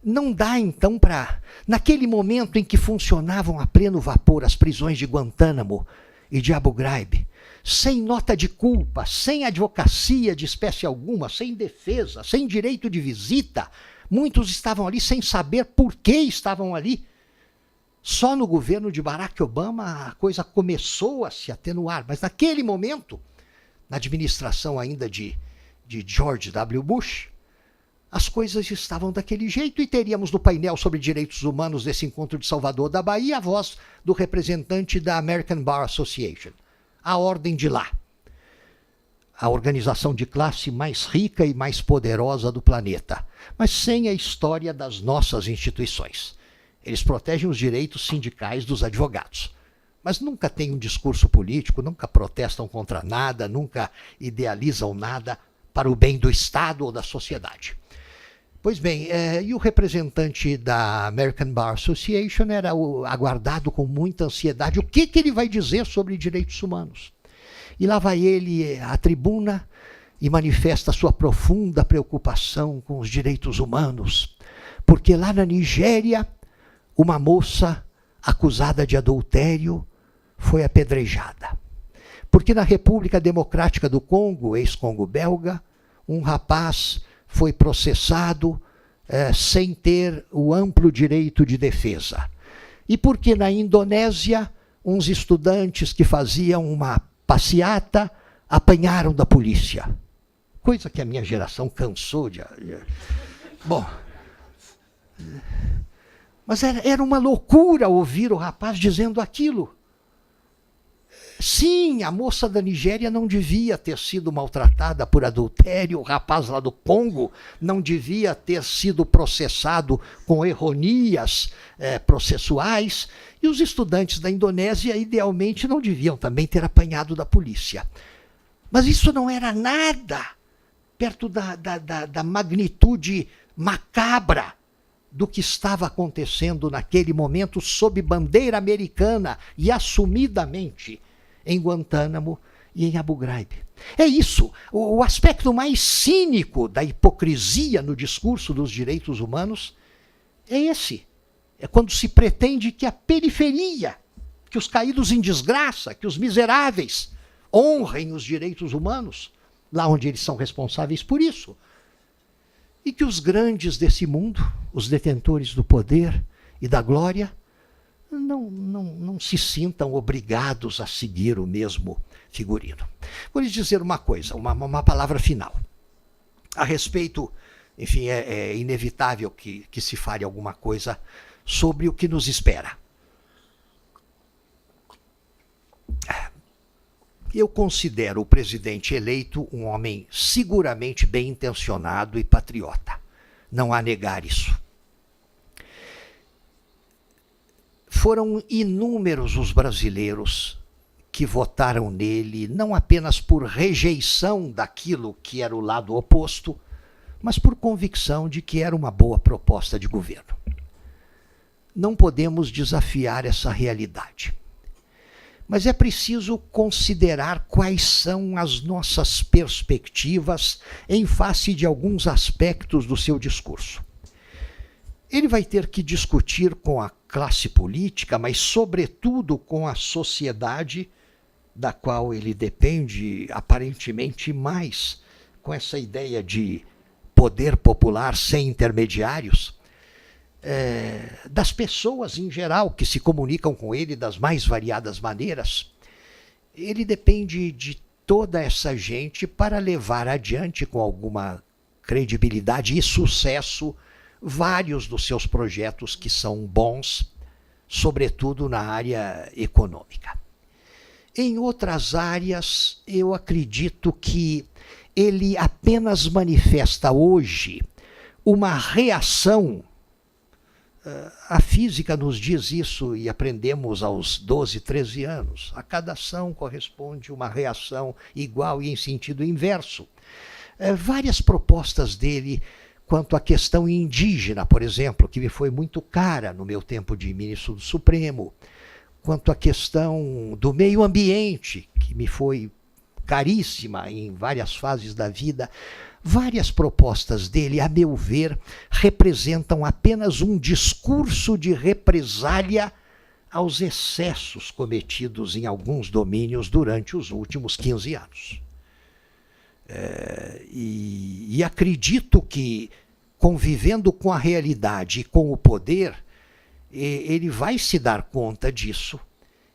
não dá então para... Naquele momento em que funcionavam a pleno vapor as prisões de Guantánamo e de Abu Ghraib, sem nota de culpa, sem advocacia de espécie alguma, sem defesa, sem direito de visita, muitos estavam ali sem saber por que estavam ali. Só no governo de Barack Obama a coisa começou a se atenuar, mas naquele momento, na administração ainda de George W. Bush, as coisas estavam daquele jeito e teríamos no painel sobre direitos humanos desse encontro de Salvador da Bahia a voz do representante da American Bar Association, a ordem de lá, a organização de classe mais rica e mais poderosa do planeta, mas sem a história das nossas instituições. Eles protegem os direitos sindicais dos advogados, mas nunca têm um discurso político, nunca protestam contra nada, nunca idealizam nada para o bem do Estado ou da sociedade. Pois bem, e o representante da American Bar Association era aguardado com muita ansiedade. O que ele vai dizer sobre direitos humanos? E lá vai ele à tribuna e manifesta sua profunda preocupação com os direitos humanos, porque lá na Nigéria, uma moça acusada de adultério foi apedrejada. Porque na República Democrática do Congo, ex-Congo belga, um rapaz foi processado sem ter o amplo direito de defesa. E porque na Indonésia, uns estudantes que faziam uma passeata apanharam da polícia. Coisa que a minha geração cansou de... Bom, mas era uma loucura ouvir o rapaz dizendo aquilo. Sim, a moça da Nigéria não devia ter sido maltratada por adultério, o rapaz lá do Congo não devia ter sido processado com erronias processuais, e os estudantes da Indonésia, idealmente, não deviam também ter apanhado da polícia. Mas isso não era nada perto da magnitude macabra do que estava acontecendo naquele momento sob bandeira americana e assumidamente em Guantánamo e em Abu Ghraib. É isso, o aspecto mais cínico da hipocrisia no discurso dos direitos humanos é esse. É quando se pretende que a periferia, que os caídos em desgraça, que os miseráveis honrem os direitos humanos, lá onde eles são responsáveis por isso. E que os grandes desse mundo, os detentores do poder e da glória, não se sintam obrigados a seguir o mesmo figurino. Vou lhes dizer uma coisa, uma palavra final. A respeito, enfim, é inevitável que se fale alguma coisa sobre o que nos espera. Eu considero o presidente eleito um homem seguramente bem intencionado e patriota. Não há negar isso. Foram inúmeros os brasileiros que votaram nele, não apenas por rejeição daquilo que era o lado oposto, mas por convicção de que era uma boa proposta de governo. Não podemos desafiar essa realidade. Mas é preciso considerar quais são as nossas perspectivas em face de alguns aspectos do seu discurso. Ele vai ter que discutir com a classe política, mas sobretudo com a sociedade da qual ele depende aparentemente mais, com essa ideia de poder popular sem intermediários, das pessoas em geral que se comunicam com ele das mais variadas maneiras. Ele depende de toda essa gente para levar adiante com alguma credibilidade e sucesso vários dos seus projetos que são bons, sobretudo na área econômica. Em outras áreas, eu acredito que ele apenas manifesta hoje uma reação. A física nos diz isso e aprendemos aos 12, 13 anos. A cada ação corresponde uma reação igual e em sentido inverso. Várias propostas dele quanto à questão indígena, por exemplo, que me foi muito cara no meu tempo de ministro do Supremo, quanto à questão do meio ambiente, que me foi caríssima em várias fases da vida. Várias propostas dele, a meu ver, representam apenas um discurso de represália aos excessos cometidos em alguns domínios durante os últimos 15 anos. E acredito que, convivendo com a realidade e com o poder, ele vai se dar conta disso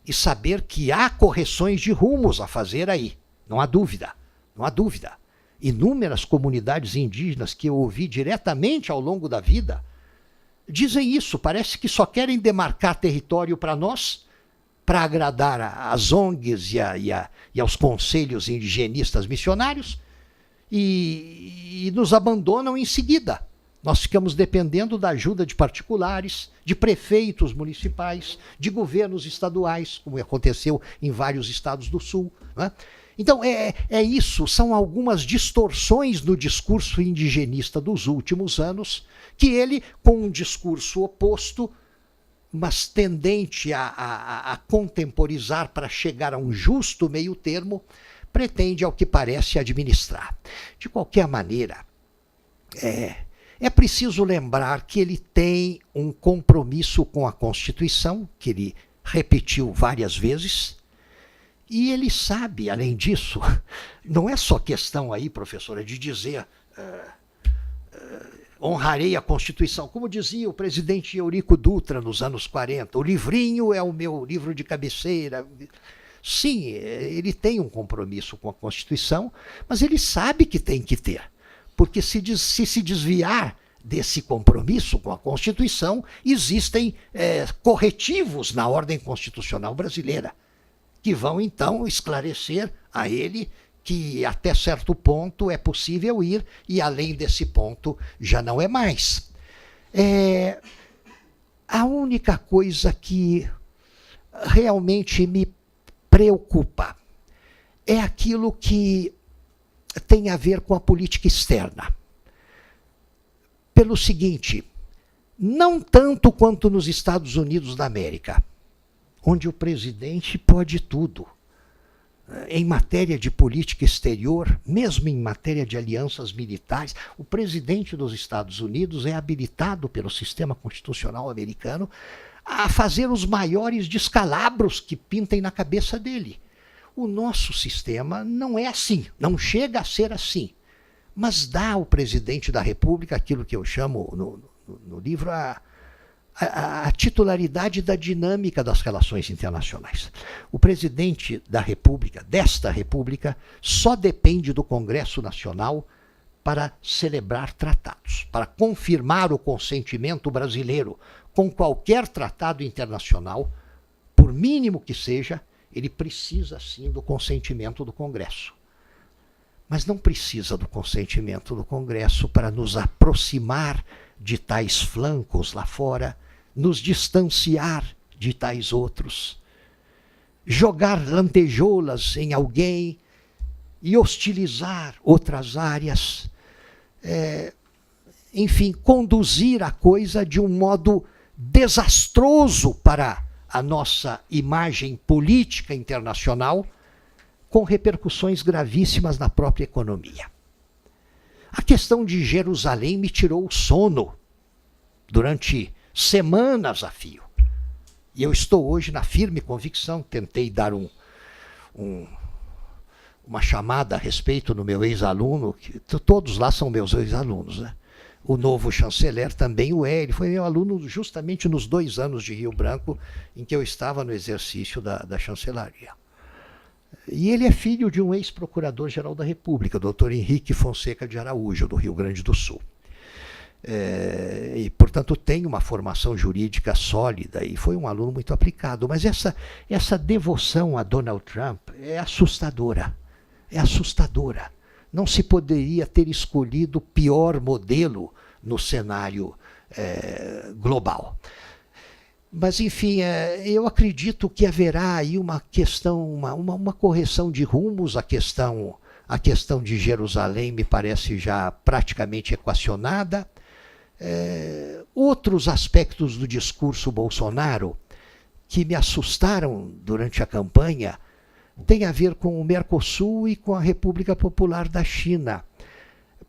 e saber que há correções de rumos a fazer aí. Não há dúvida, não há dúvida. Inúmeras comunidades indígenas que eu ouvi diretamente ao longo da vida dizem isso, parece que só querem demarcar território para nós, para agradar às ONGs e aos conselhos indigenistas missionários, e nos abandonam em seguida. Nós ficamos dependendo da ajuda de particulares, de prefeitos municipais, de governos estaduais, como aconteceu em vários estados do Sul, né? Então, é isso, são algumas distorções no discurso indigenista dos últimos anos, que ele, com um discurso oposto, mas tendente a contemporizar para chegar a um justo meio termo, pretende, ao que parece, administrar. De qualquer maneira, é preciso lembrar que ele tem um compromisso com a Constituição, que ele repetiu várias vezes. E ele sabe, além disso, não é só questão aí, professora, de dizer honrarei a Constituição. Como dizia o presidente Eurico Dutra nos anos 40, o livrinho é o meu livro de cabeceira. Sim, ele tem um compromisso com a Constituição, mas ele sabe que tem que ter. Porque se desviar desse compromisso com a Constituição, existem corretivos na ordem constitucional brasileira, que vão então esclarecer a ele que até certo ponto é possível ir e além desse ponto já não é mais. A única coisa que realmente me preocupa é aquilo que tem a ver com a política externa. Pelo seguinte, não tanto quanto nos Estados Unidos da América, onde o presidente pode tudo. Em matéria de política exterior, mesmo em matéria de alianças militares, o presidente dos Estados Unidos é habilitado pelo sistema constitucional americano a fazer os maiores descalabros que pintem na cabeça dele. O nosso sistema não é assim, não chega a ser assim, mas dá ao presidente da República aquilo que eu chamo no livro a titularidade da dinâmica das relações internacionais. O presidente da República, desta República, só depende do Congresso Nacional para celebrar tratados, para confirmar o consentimento brasileiro com qualquer tratado internacional, por mínimo que seja, ele precisa sim do consentimento do Congresso. Mas não precisa do consentimento do Congresso para nos aproximar de tais flancos lá fora, nos distanciar de tais outros, jogar lantejoulas em alguém e hostilizar outras áreas, enfim, conduzir a coisa de um modo desastroso para a nossa imagem política internacional, com repercussões gravíssimas na própria economia. A questão de Jerusalém me tirou o sono durante semanas a fio. E eu estou hoje na firme convicção, tentei dar uma chamada a respeito no meu ex-aluno, que todos lá são meus ex-alunos, né? O novo chanceler também o é, ele foi meu aluno justamente nos 2 anos de Rio Branco em que eu estava no exercício da chancelaria. E ele é filho de um ex-procurador-geral da República, o doutor Henrique Fonseca de Araújo, do Rio Grande do Sul. E, portanto, tem uma formação jurídica sólida e foi um aluno muito aplicado. Mas essa devoção a Donald Trump é assustadora. É assustadora. Não se poderia ter escolhido o pior modelo no cenário global. Mas, enfim, eu acredito que haverá aí uma questão, uma correção de rumos. A questão de Jerusalém me parece já praticamente equacionada. Outros aspectos do discurso Bolsonaro que me assustaram durante a campanha têm a ver com o Mercosul e com a República Popular da China.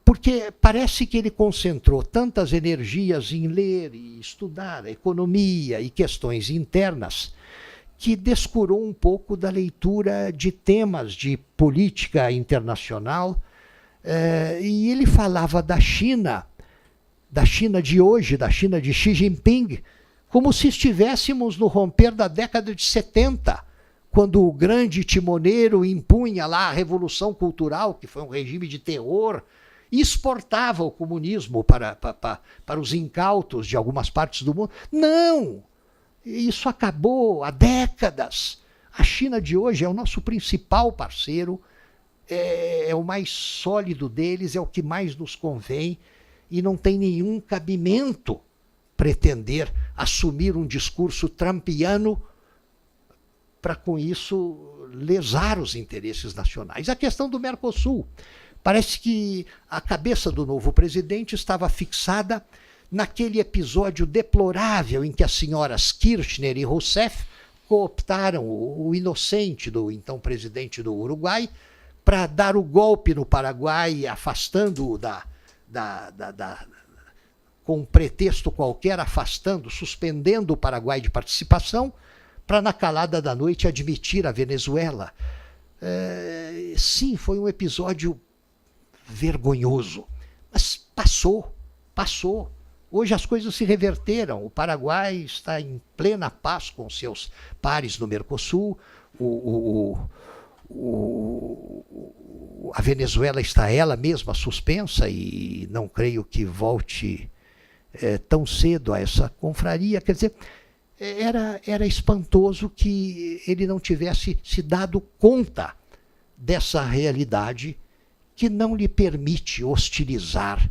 Porque parece que ele concentrou tantas energias em ler e estudar a economia e questões internas que descurou um pouco da leitura de temas de política internacional. E ele falava da China de hoje, da China de Xi Jinping, como se estivéssemos no romper da década de 70, quando o grande timoneiro impunha lá a Revolução Cultural, que foi um regime de terror, e exportava o comunismo para os incautos de algumas partes do mundo. Não! Isso acabou há décadas. A China de hoje é o nosso principal parceiro, é o mais sólido deles, é o que mais nos convém, e não tem nenhum cabimento pretender assumir um discurso trumpiano para, com isso, lesar os interesses nacionais. A questão do Mercosul. Parece que a cabeça do novo presidente estava fixada naquele episódio deplorável em que as senhoras Kirchner e Rousseff cooptaram o inocente do então presidente do Uruguai para dar o golpe no Paraguai, afastando-o com um pretexto qualquer, suspendendo o Paraguai de participação, para na calada da noite admitir a Venezuela. Sim, foi um episódio vergonhoso, mas passou. Hoje as coisas se reverteram. O Paraguai está em plena paz com seus pares no Mercosul. A Venezuela está ela mesma suspensa e não creio que volte tão cedo a essa confraria. Quer dizer, era espantoso que ele não tivesse se dado conta dessa realidade que não lhe permite hostilizar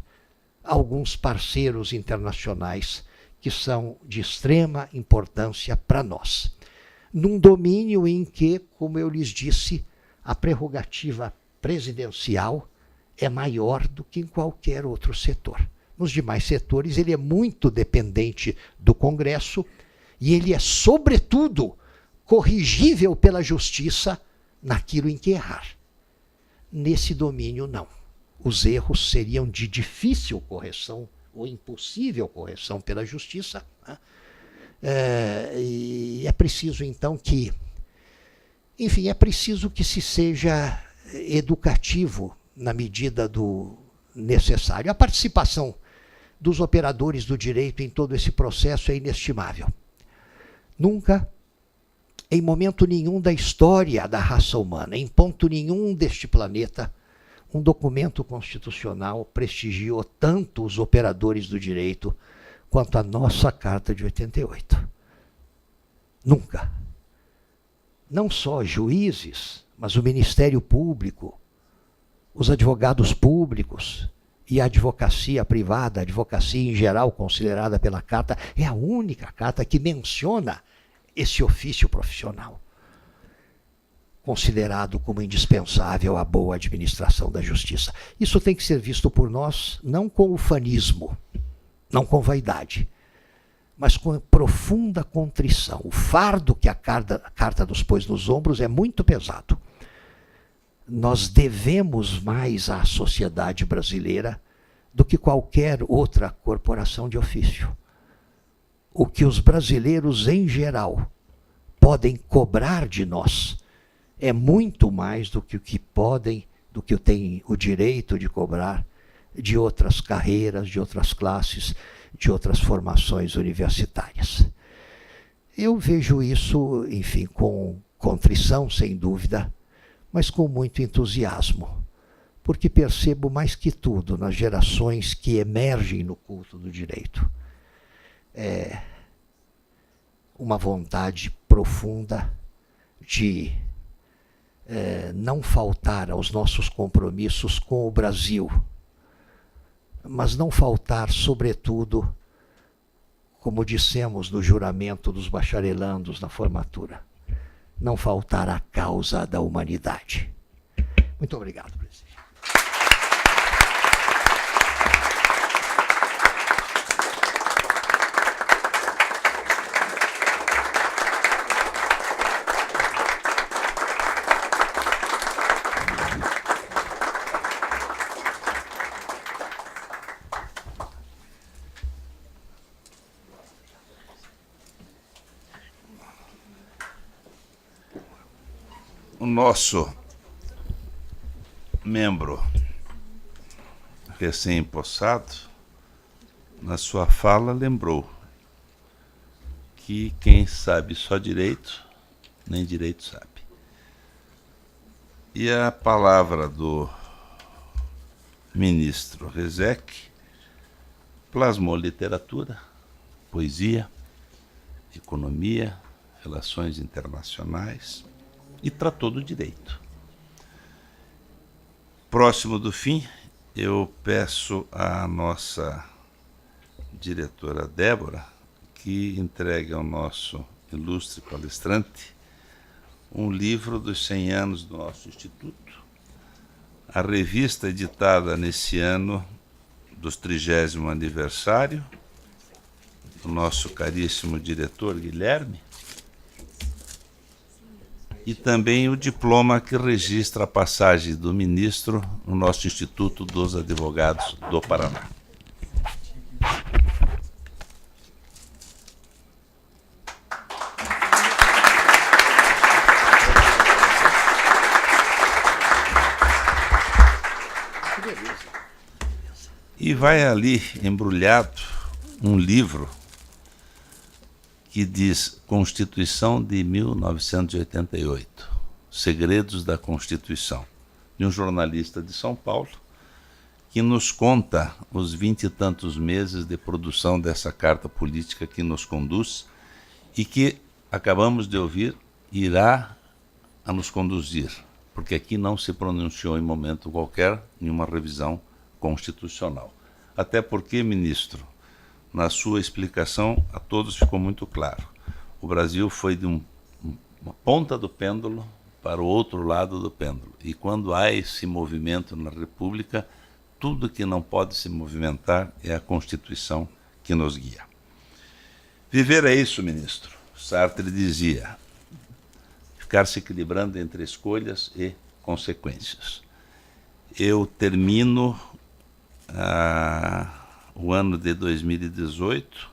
alguns parceiros internacionais que são de extrema importância para nós. Num domínio em que, como eu lhes disse, a prerrogativa presidencial é maior do que em qualquer outro setor. Nos demais setores, ele é muito dependente do Congresso e ele é, sobretudo, corrigível pela justiça naquilo em que errar. Nesse domínio, não. Os erros seriam de difícil correção ou impossível correção pela justiça, né? E é preciso, então, é preciso que se seja educativo na medida do necessário. A participação dos operadores do direito em todo esse processo é inestimável. Nunca, em momento nenhum da história da raça humana, em ponto nenhum deste planeta, um documento constitucional prestigiou tanto os operadores do direito quanto a nossa Carta de 88. Nunca. Não só juízes, mas o Ministério Público, os advogados públicos e a advocacia privada, a advocacia em geral considerada pela Carta, é a única Carta que menciona esse ofício profissional, considerado como indispensável à boa administração da justiça. Isso tem que ser visto por nós não com ufanismo, não com vaidade, mas com profunda contrição. O fardo que a Carta nos pôs nos ombros é muito pesado. Nós devemos mais à sociedade brasileira do que qualquer outra corporação de ofício. O que os brasileiros, em geral, podem cobrar de nós é muito mais do que têm o direito de cobrar de outras carreiras, de outras classes, de outras formações universitárias. Eu vejo isso, enfim, com contrição, sem dúvida, mas com muito entusiasmo, porque percebo mais que tudo nas gerações que emergem no culto do direito uma vontade profunda de não faltar aos nossos compromissos com o Brasil, mas não faltar, sobretudo, como dissemos no juramento dos bacharelandos na formatura, não faltar à causa da humanidade. Muito obrigado, presidente. O nosso membro recém-empossado, na sua fala, lembrou que quem sabe só direito, nem direito sabe. E a palavra do ministro Rezec plasmou literatura, poesia, economia, relações internacionais, e tratou do direito. Próximo do fim, eu peço à nossa diretora Débora que entregue ao nosso ilustre palestrante um livro dos 100 anos do nosso Instituto, a revista editada nesse ano dos 30º aniversário, do nosso caríssimo diretor Guilherme, e também o diploma que registra a passagem do ministro no nosso Instituto dos Advogados do Paraná. E vai ali embrulhado um livro que diz Constituição de 1988, Segredos da Constituição, de um jornalista de São Paulo, que nos conta os 20 e tantos meses de produção dessa carta política que nos conduz e que, acabamos de ouvir, irá a nos conduzir, porque aqui não se pronunciou em momento qualquer nenhuma revisão constitucional. Até porque, ministro, na sua explicação a todos ficou muito claro. O Brasil foi de uma ponta do pêndulo para o outro lado do pêndulo. E quando há esse movimento na República, tudo que não pode se movimentar é a Constituição que nos guia. Viver é isso, ministro. Sartre dizia, ficar se equilibrando entre escolhas e consequências. Eu termino o ano de 2018,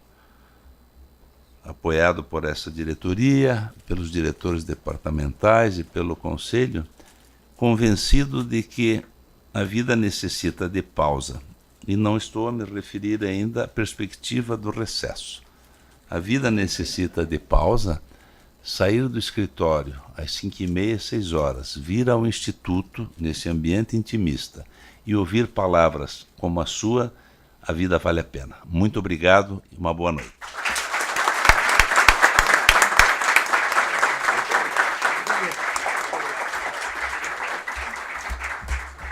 apoiado por essa diretoria, pelos diretores departamentais e pelo Conselho, convencido de que a vida necessita de pausa. E não estou a me referir ainda à perspectiva do recesso. A vida necessita de pausa, sair do escritório às 5h30, 6 horas, vir ao Instituto, nesse ambiente intimista, e ouvir palavras como a sua, a vida vale a pena. Muito obrigado e uma boa noite.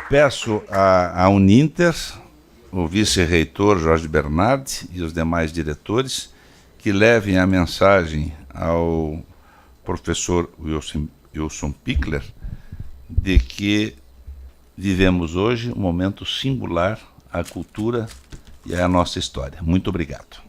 Peço à Uninter, o vice-reitor Jorge Bernardi e os demais diretores que levem a mensagem ao professor Wilson Pickler de que vivemos hoje um momento singular à cultura e à nossa história. Muito obrigado.